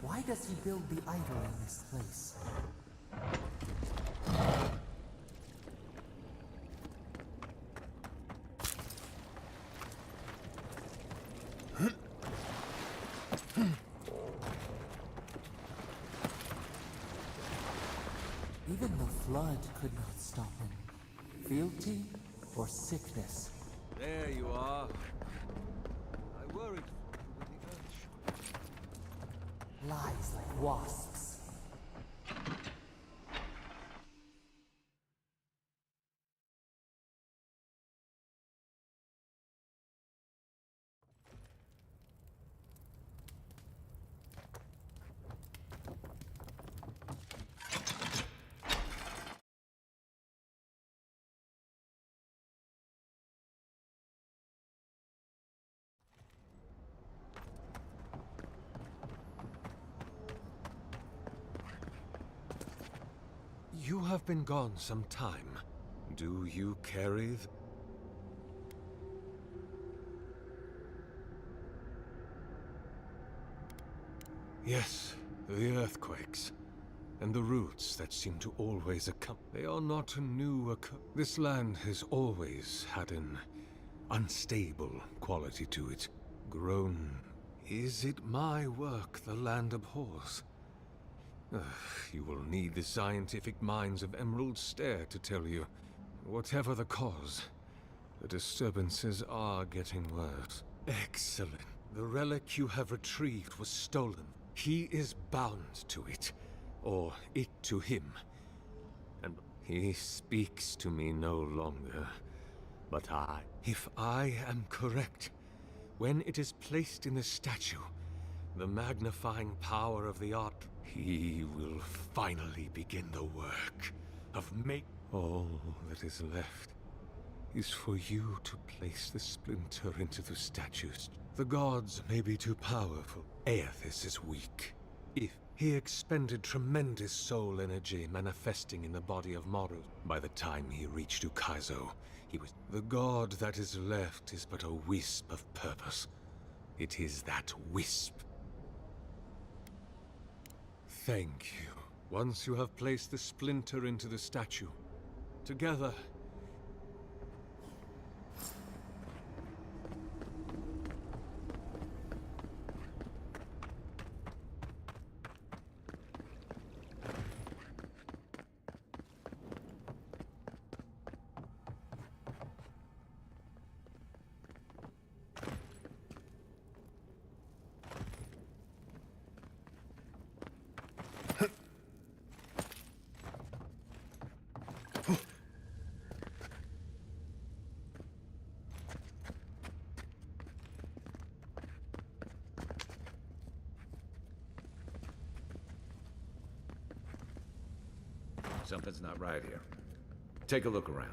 S9: Why does he build the idol in this place? Even the flood could not stop him. Fealty or sickness?
S14: There you are. I worried for you when the earth shook.
S9: Lies like wasps.
S14: You have been gone some time. Do you carry the... Yes, the earthquakes. And the roots that seem to always accompany. They are not a new This land has always had an unstable quality to it. Grown. Is it my work the land abhors? You will need the scientific minds of Emerald Stair to tell you. Whatever the cause, the disturbances are getting worse. Excellent. The relic you have retrieved was stolen. He is bound to it, or it to him. And he speaks to me no longer. But if I am correct, when it is placed in the statue, the magnifying power of the art, he will finally begin the work of All that is left is for you to place the splinter into the statues. The gods may be too powerful. Aethys is weak. If he expended tremendous soul energy manifesting in the body of Moru, by the time he reached Ukaizo, he was... The god that is left is but a wisp of purpose. It is that wisp. Thank you. Once you have placed the splinter into the statue, together...
S1: Something's not right here. Take a look around.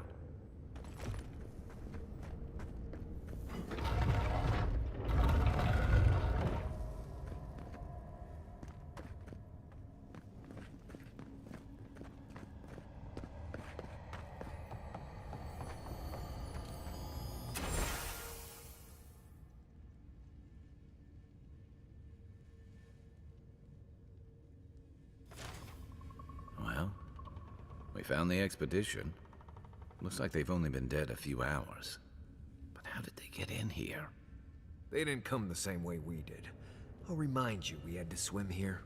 S1: Well, we found the expedition. Looks like they've only been dead a few hours. But how did they get in here?
S8: They didn't come the same way we did. I'll remind you, we had to swim here.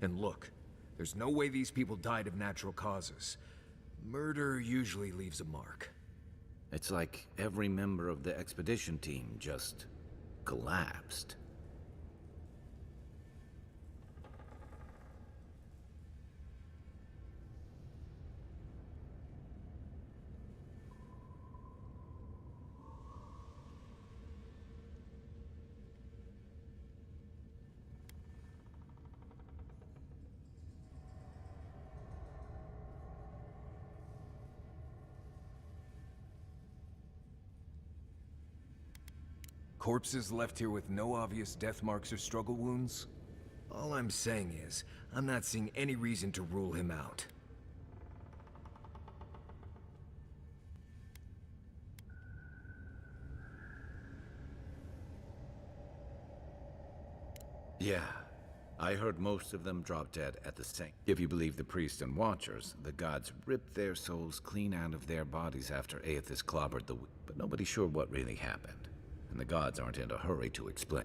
S8: And look, there's no way these people died of natural causes. Murder usually leaves a mark.
S1: It's like every member of the expedition team just collapsed.
S8: Corpses left here with no obvious death marks or struggle wounds? All I'm saying is, I'm not seeing any reason to rule him out.
S1: Yeah, I heard most of them drop dead at the same. If you believe the priests and watchers, the gods ripped their souls clean out of their bodies after Aethys clobbered the... But nobody's sure what really happened. And the gods aren't in a hurry to explain.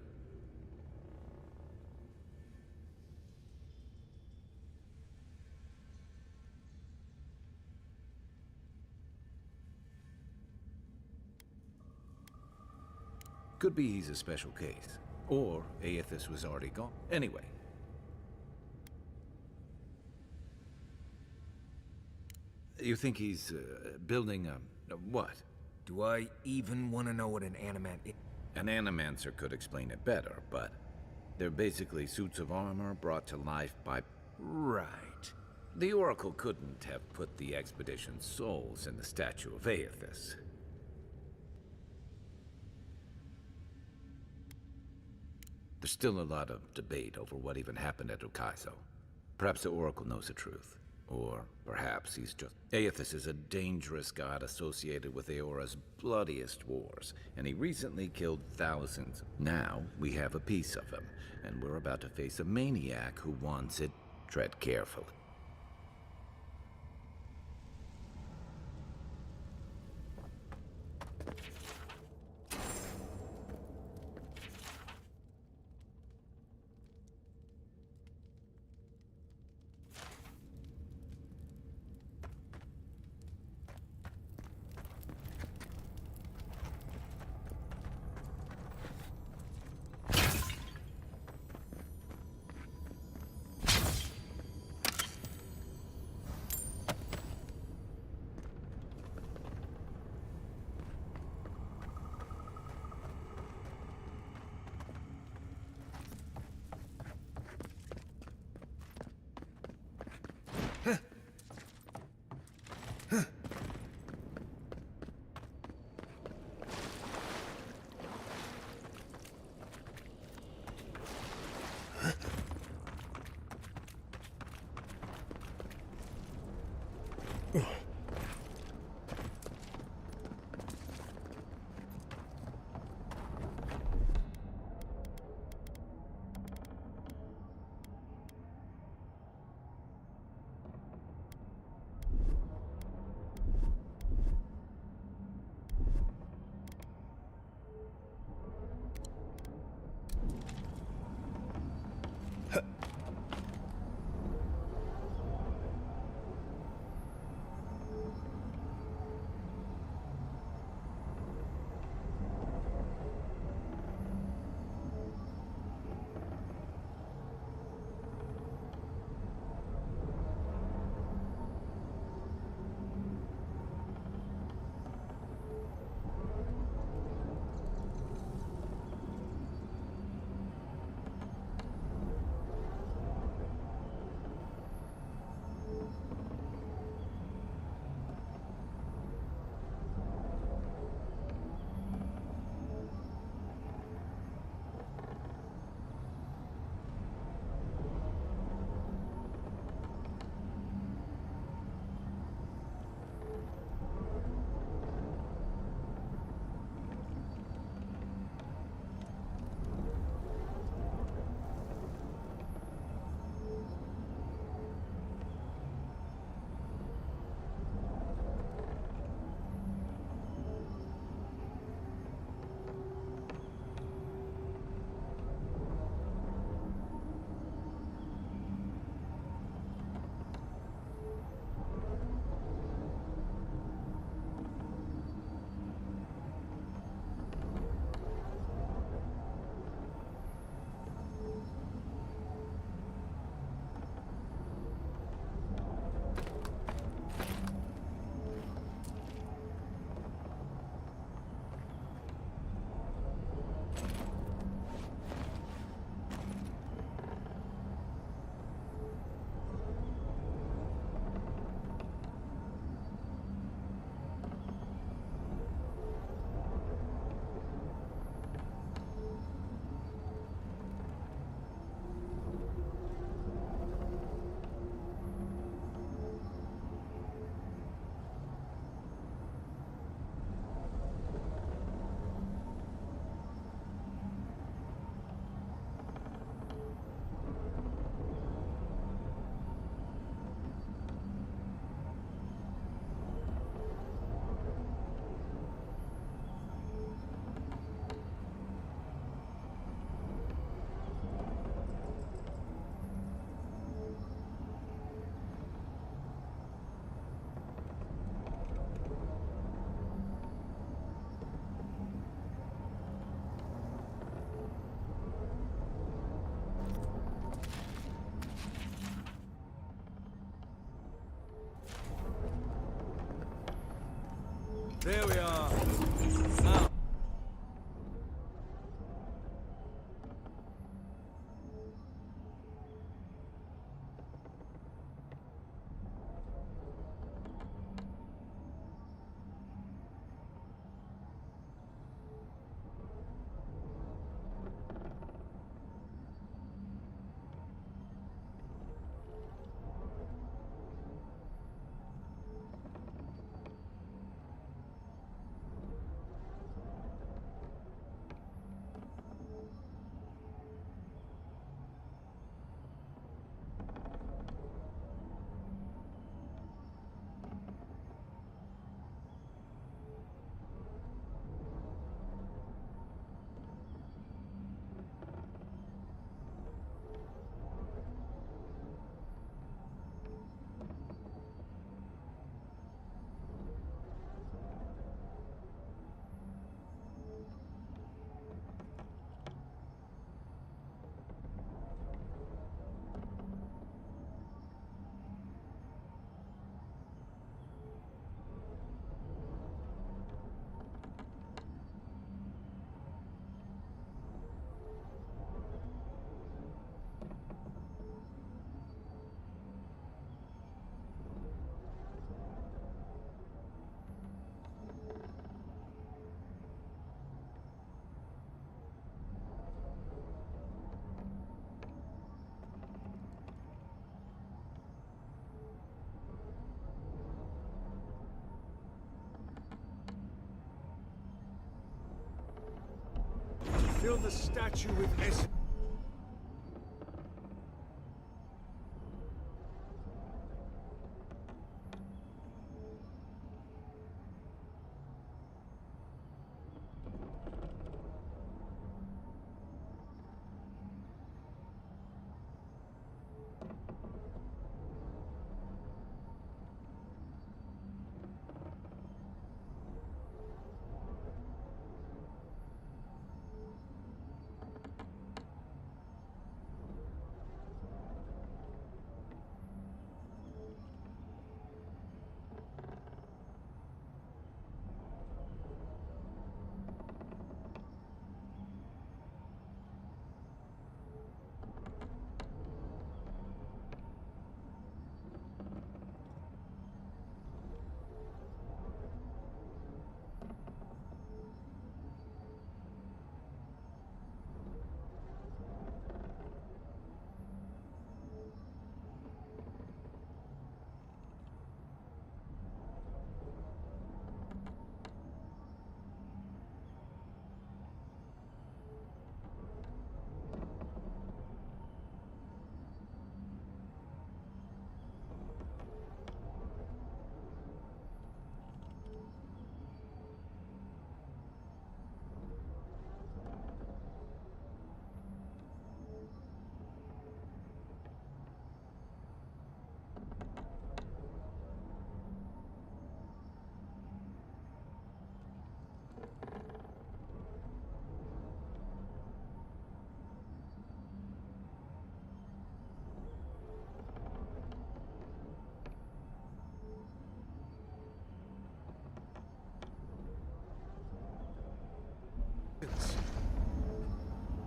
S1: Could be he's a special case. Or Aethys was already gone. Anyway. You think he's building a what?
S8: Do I even want to know what an animant is?
S1: An animancer could explain it better, but they're basically suits of armor brought to life by...
S8: Right.
S1: The Oracle couldn't have put the expedition's souls in the statue of Aethys. There's still a lot of debate over what even happened at Ukaizo. Perhaps the Oracle knows the truth. Or perhaps he's just... Aethys is a dangerous god associated with Eora's bloodiest wars, and he recently killed thousands. Now, we have a piece of him, and we're about to face a maniac who wants it. Tread carefully.
S2: There we are. Now.
S14: Fill the statue with essence.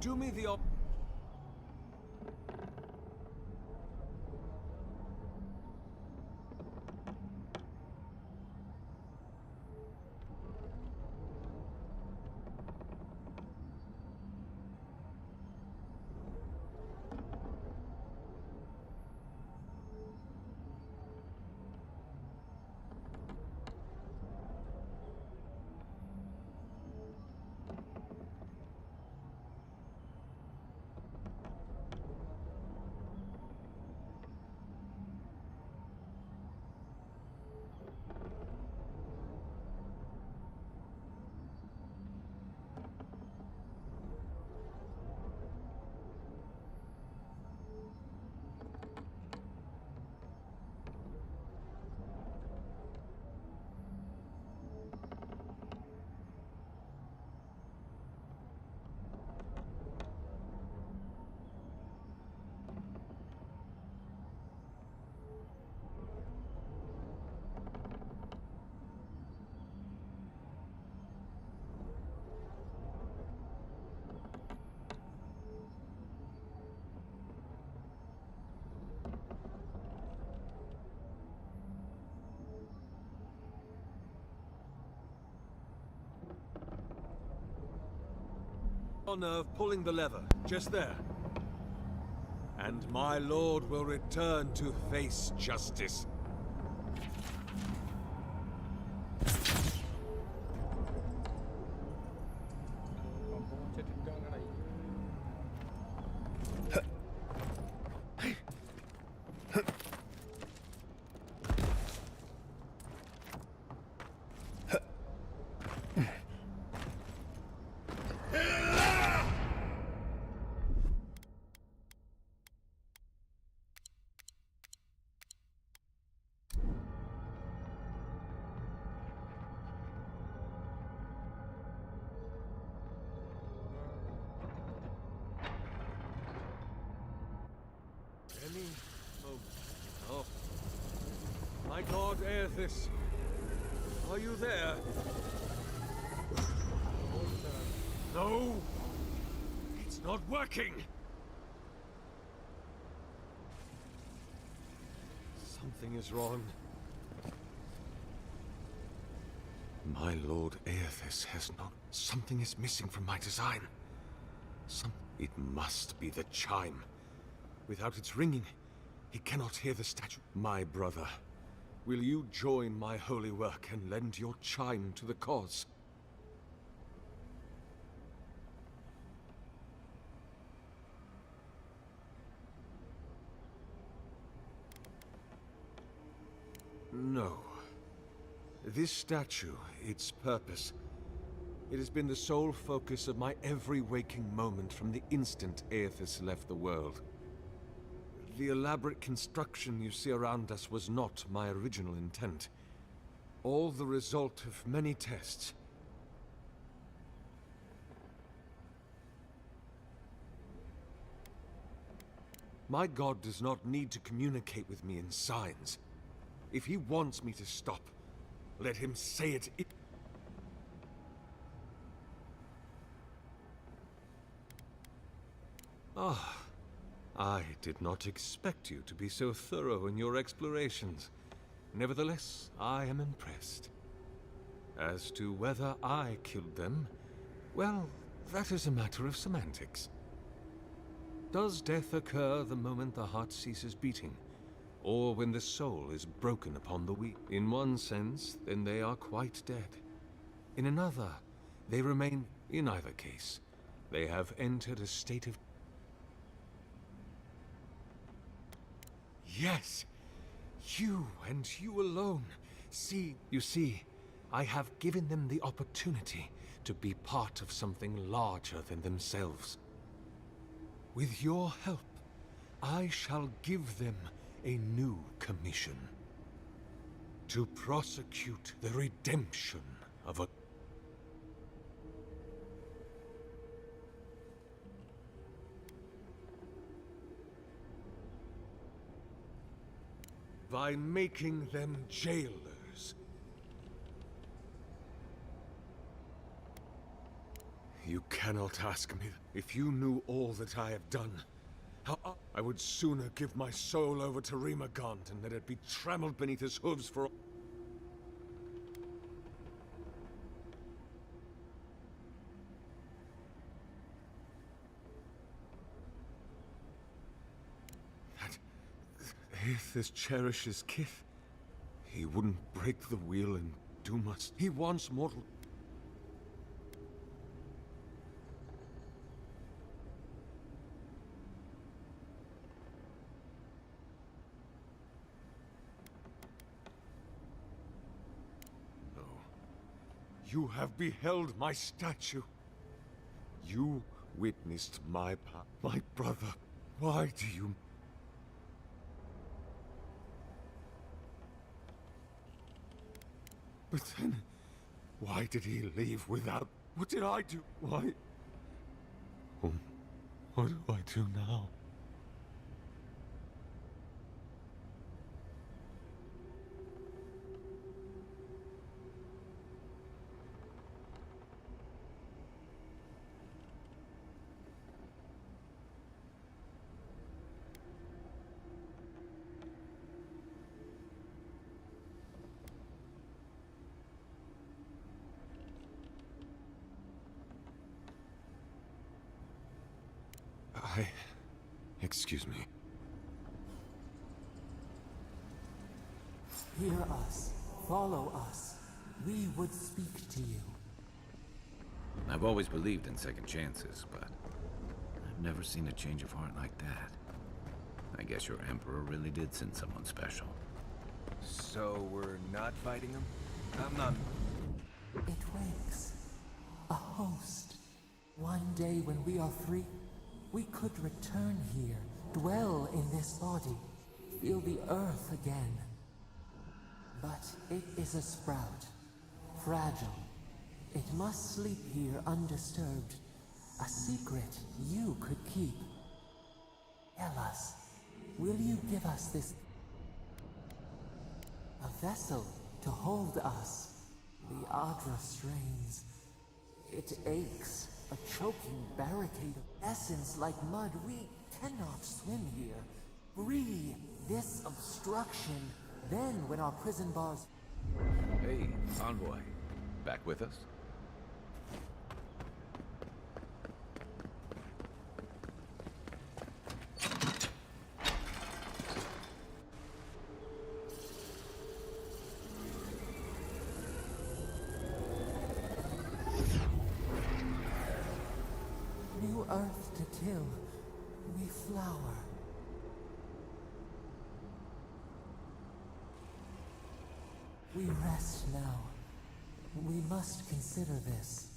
S14: Do me the op. honor of pulling the lever, just there. And my lord will return to face justice. Oh. My god, Aethys. Are you there? No! It's not working! Something is wrong. My lord Aethys has not... Something is missing from my design. It must be the chime. Without its ringing, he cannot hear the statue. My brother, will you join my holy work and lend your chime to the cause? No. This statue, its purpose, it has been the sole focus of my every waking moment from the instant Aethys left the world. The elaborate construction you see around us was not my original intent. All the result of many tests. My god does not need to communicate with me in signs. If he wants me to stop, let him say it. Ah, I did not expect you to be so thorough in your explorations. Nevertheless, I am impressed. As to whether I killed them, well, that is a matter of semantics. Does death occur the moment the heart ceases beating, or when the soul is broken upon the wheel? In one sense, then they are quite dead. In another, they remain. In either case, they have entered a state of... Yes! You and you alone. You see, I have given them the opportunity to be part of something larger than themselves. With your help, I shall give them a new commission. To prosecute the redemption of a... by making them jailers. You cannot ask me. If you knew all that I have done, how I would sooner give my soul over to Rimagant and let it be trampled beneath his hooves for... Aethys cherishes Kith. He wouldn't break the wheel and doom us. He wants mortal... No. You have beheld my statue. You witnessed my my brother. Why do you... But then, why did he leave without... What did I do? Why... What do I do now? Excuse me.
S9: Hear us. Follow us. We would speak to you.
S1: I've always believed in second chances, but I've never seen a change of heart like that. I guess your Emperor really did send someone special.
S8: So we're not fighting them? I'm not...
S9: It wakes. A host. One day when we are free, we could return here, dwell in this body, feel the earth again. But it is a sprout. Fragile. It must sleep here undisturbed. A secret you could keep. Tell us, will you give us this... a vessel to hold us? The Adra strains. It aches. A choking barricade of essence like mud. We cannot swim here. Free this obstruction. Then when our prison bars...
S1: Hey, Envoy. Back with us?
S9: New earth to till. We flower. We rest now. We must consider this.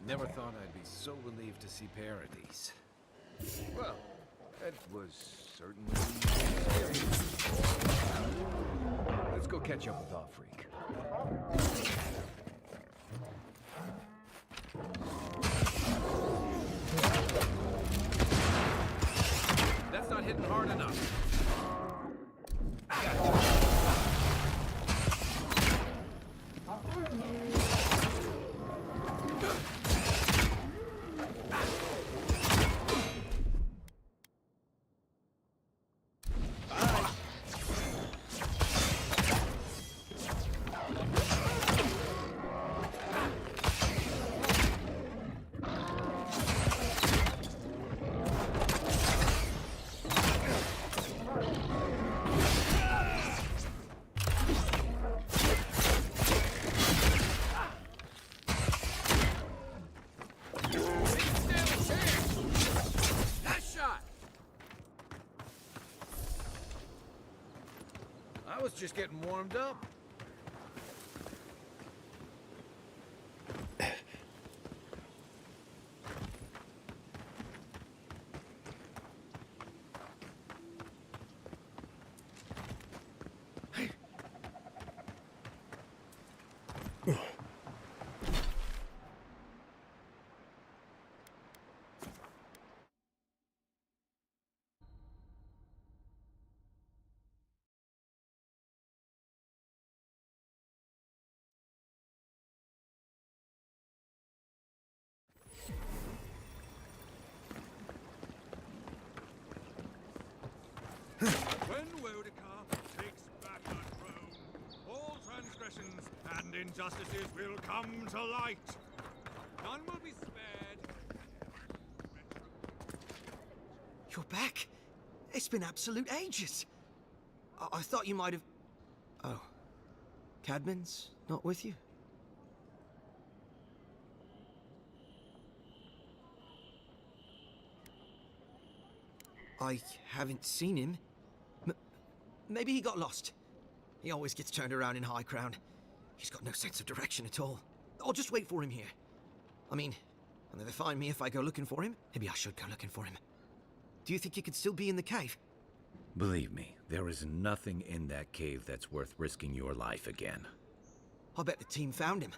S1: Never thought I'd be so relieved to see Paradise.
S8: Well, that was certainly... Let's go catch up with Off Freak.
S1: That's not hitting hard enough. I was just getting warmed up.
S2: When Wodika takes back our throne, all transgressions and injustices will come to light. None will be spared.
S20: You're back? It's been absolute ages. I thought you might have... Oh. Cadman's not with you? I haven't seen him. Maybe he got lost. He always gets turned around in high ground. He's got no sense of direction at all. I'll just wait for him here. I mean, will they find me if I go looking for him? Maybe I should go looking for him. Do you think he could still be in the cave?
S1: Believe me, there is nothing in that cave that's worth risking your life again.
S20: I bet the team found him,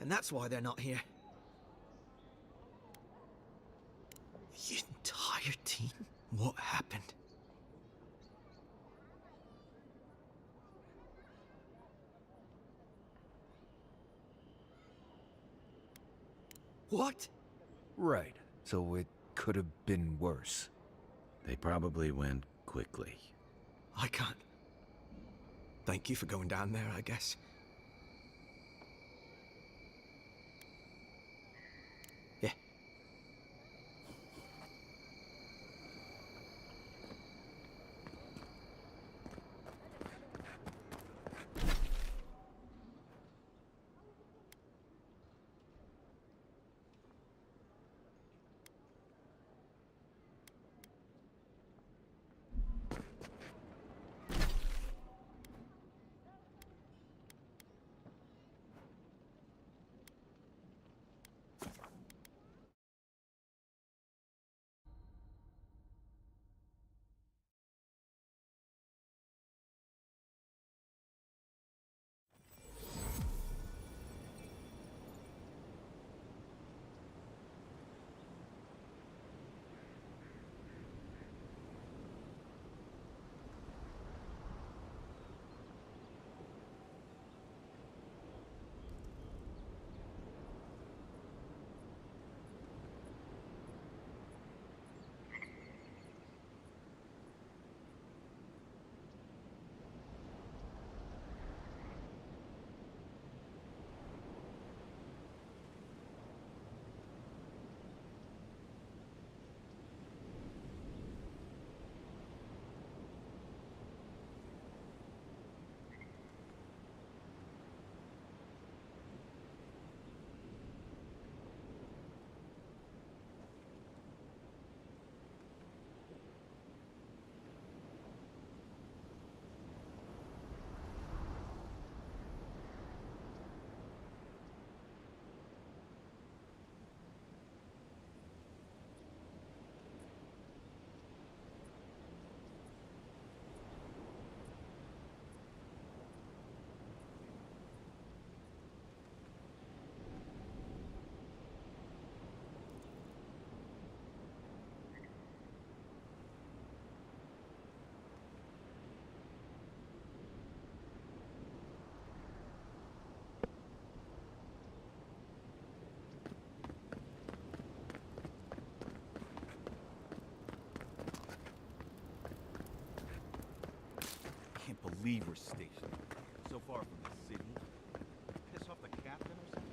S20: and that's why they're not here. The entire team? What happened? What?
S8: Right. So it could have been worse.
S1: They probably went quickly.
S20: I can't. Thank you for going down there, I guess. Yeah.
S3: Can't believe we're stationed so far from the city. Piss off the captain or something?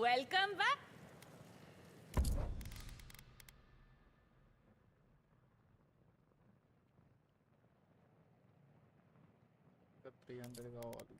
S19: Welcome back.
S4: కావాలి.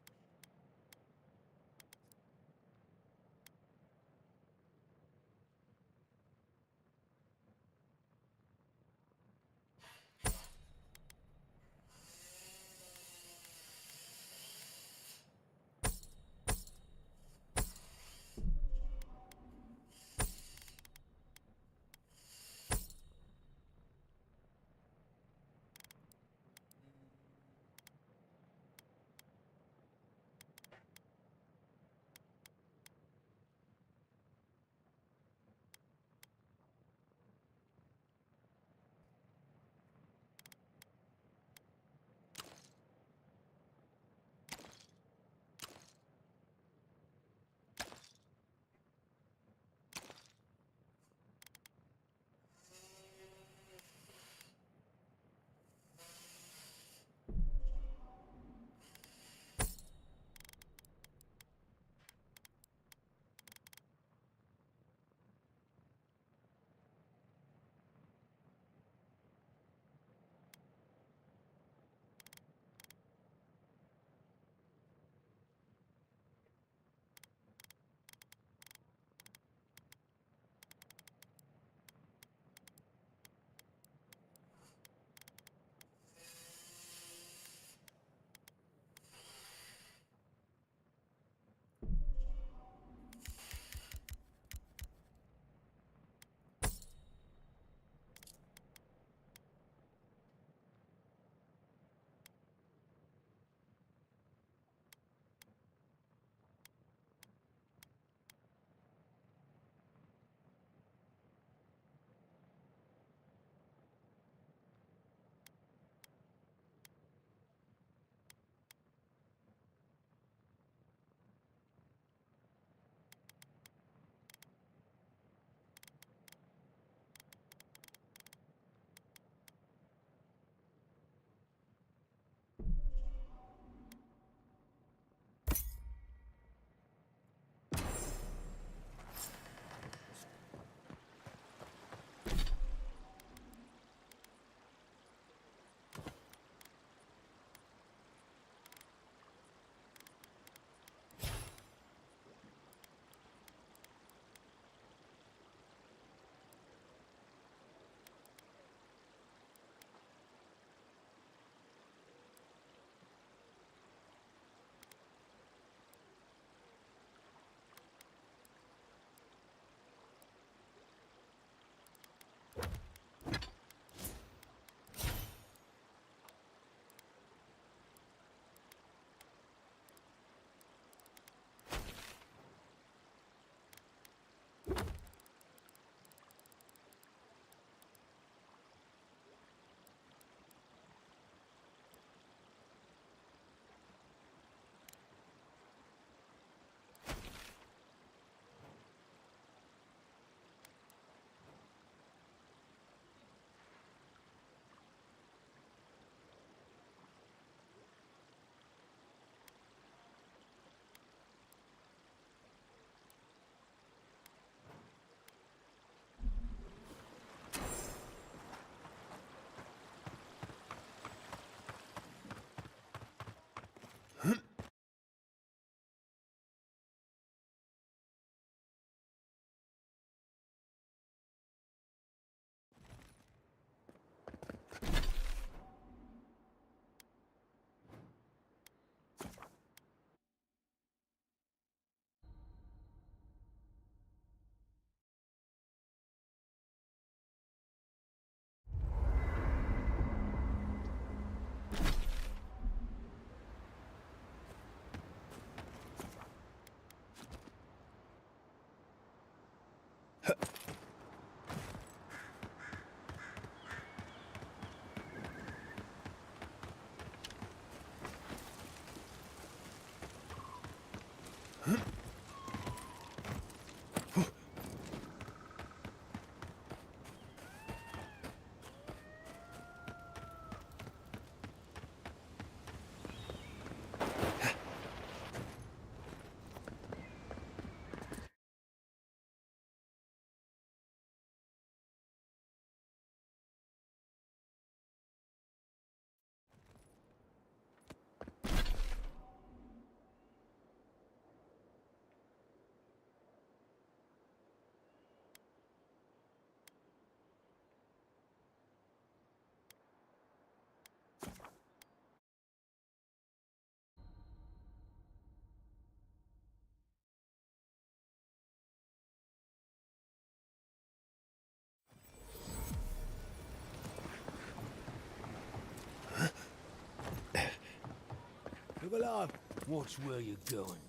S7: alive. Watch where you're going.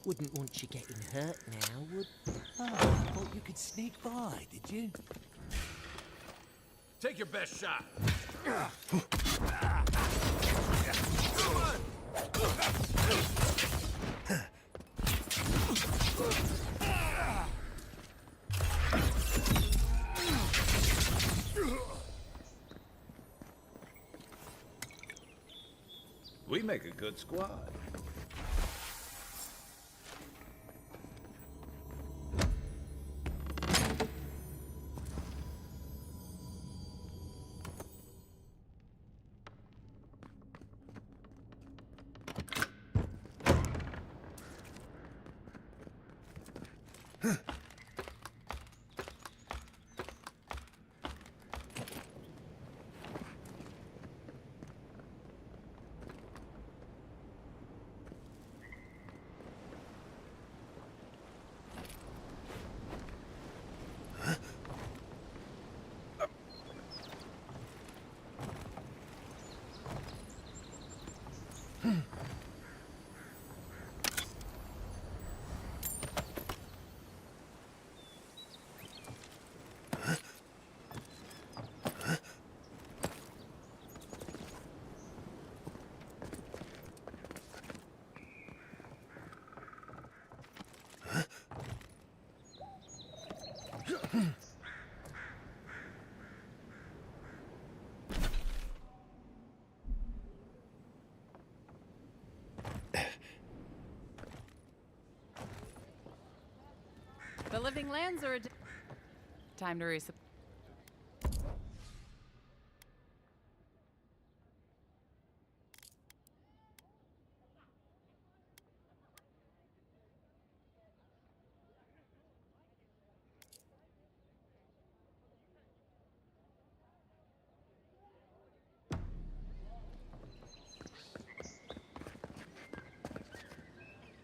S7: Wouldn't want you getting hurt now, would?
S18: Oh, I thought you could sneak by, did you?
S16: Take your best shot.
S3: We make a good squad.
S10: The living lands are time to resupply.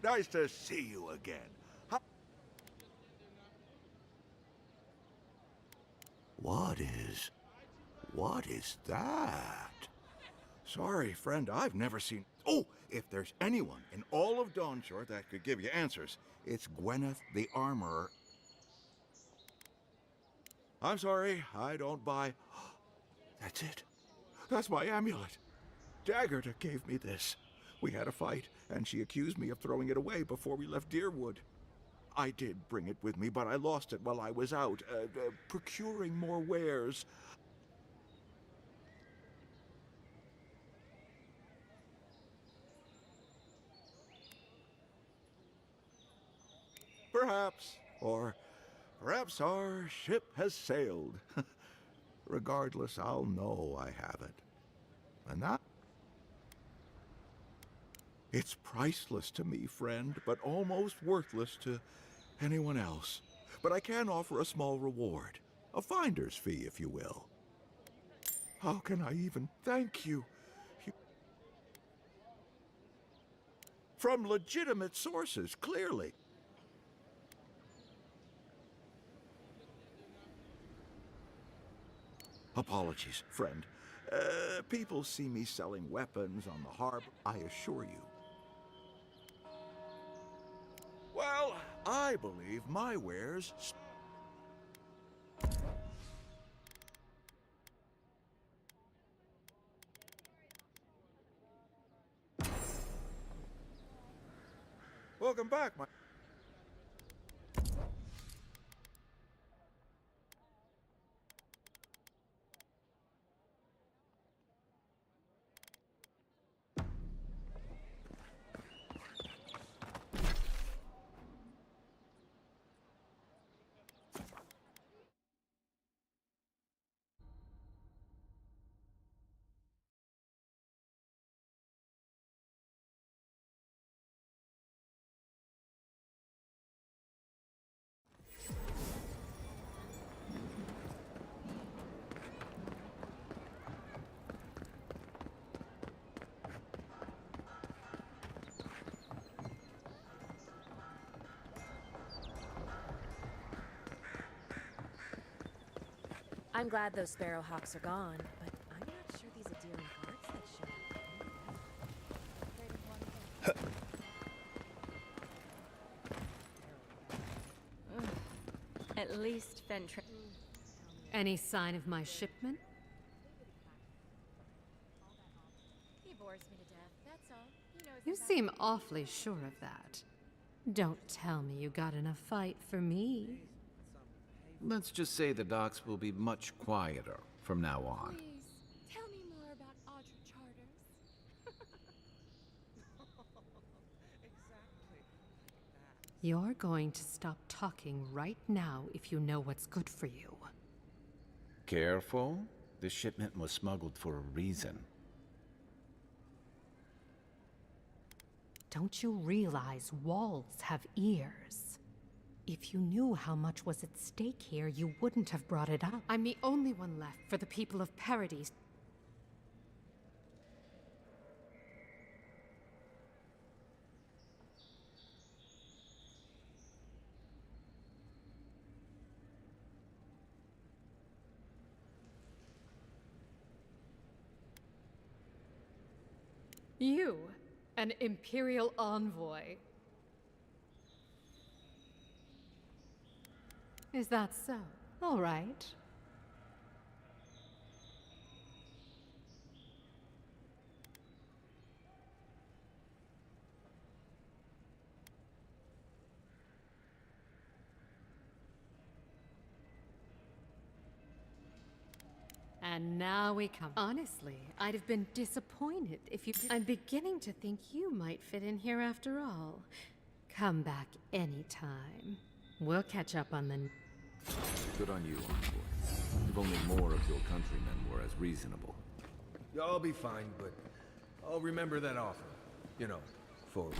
S16: Nice to see you again. What is that? Sorry, friend, I've never seen... Oh, if there's anyone in all of Dawnshore that could give you answers, it's Gwyneth the Armorer. I'm sorry, I don't buy... That's it. That's my amulet. Daggerta gave me this. We had a fight, and she accused me of throwing it away before we left Deerwood. I did bring it with me, but I lost it while I was out, procuring more wares. Perhaps, or perhaps our ship has sailed. Regardless, I'll know I have it. And that... It's priceless to me, friend, but almost worthless to anyone else. But I can offer a small reward. A finder's fee, if you will. How can I even thank you? From legitimate sources, clearly. Apologies, friend. People see me selling weapons on the harbor, I assure you. Well, I believe my wares... Welcome back, my...
S4: I'm glad those sparrowhawks are gone, but I'm not sure these endearing hearts that show up.
S17: At least Ventra.
S11: Any sign of my shipment?
S12: He bores me to death, that's all. He knows
S11: You seem awfully sure of that. Don't tell me you got in a fight for me.
S1: Let's just say the docks will be much quieter from now on.
S12: Please, tell me more about Audra Charters.
S11: You're going to stop talking right now if you know what's good for you.
S1: Careful. This shipment was smuggled for a reason.
S11: Don't you realize walls have ears? If you knew how much was at stake here, you wouldn't have brought it up. I'm the only one left for the people of Paradise. You, an Imperial envoy. Is that so? All right. And now we come. Honestly, I'd have been disappointed if you didn't. I'm beginning to think you might fit in here after all. Come back anytime. We'll catch up on the...
S1: Good on you, envoy. If only more of your countrymen were as reasonable.
S8: I'll be fine, but I'll remember that offer. You know, for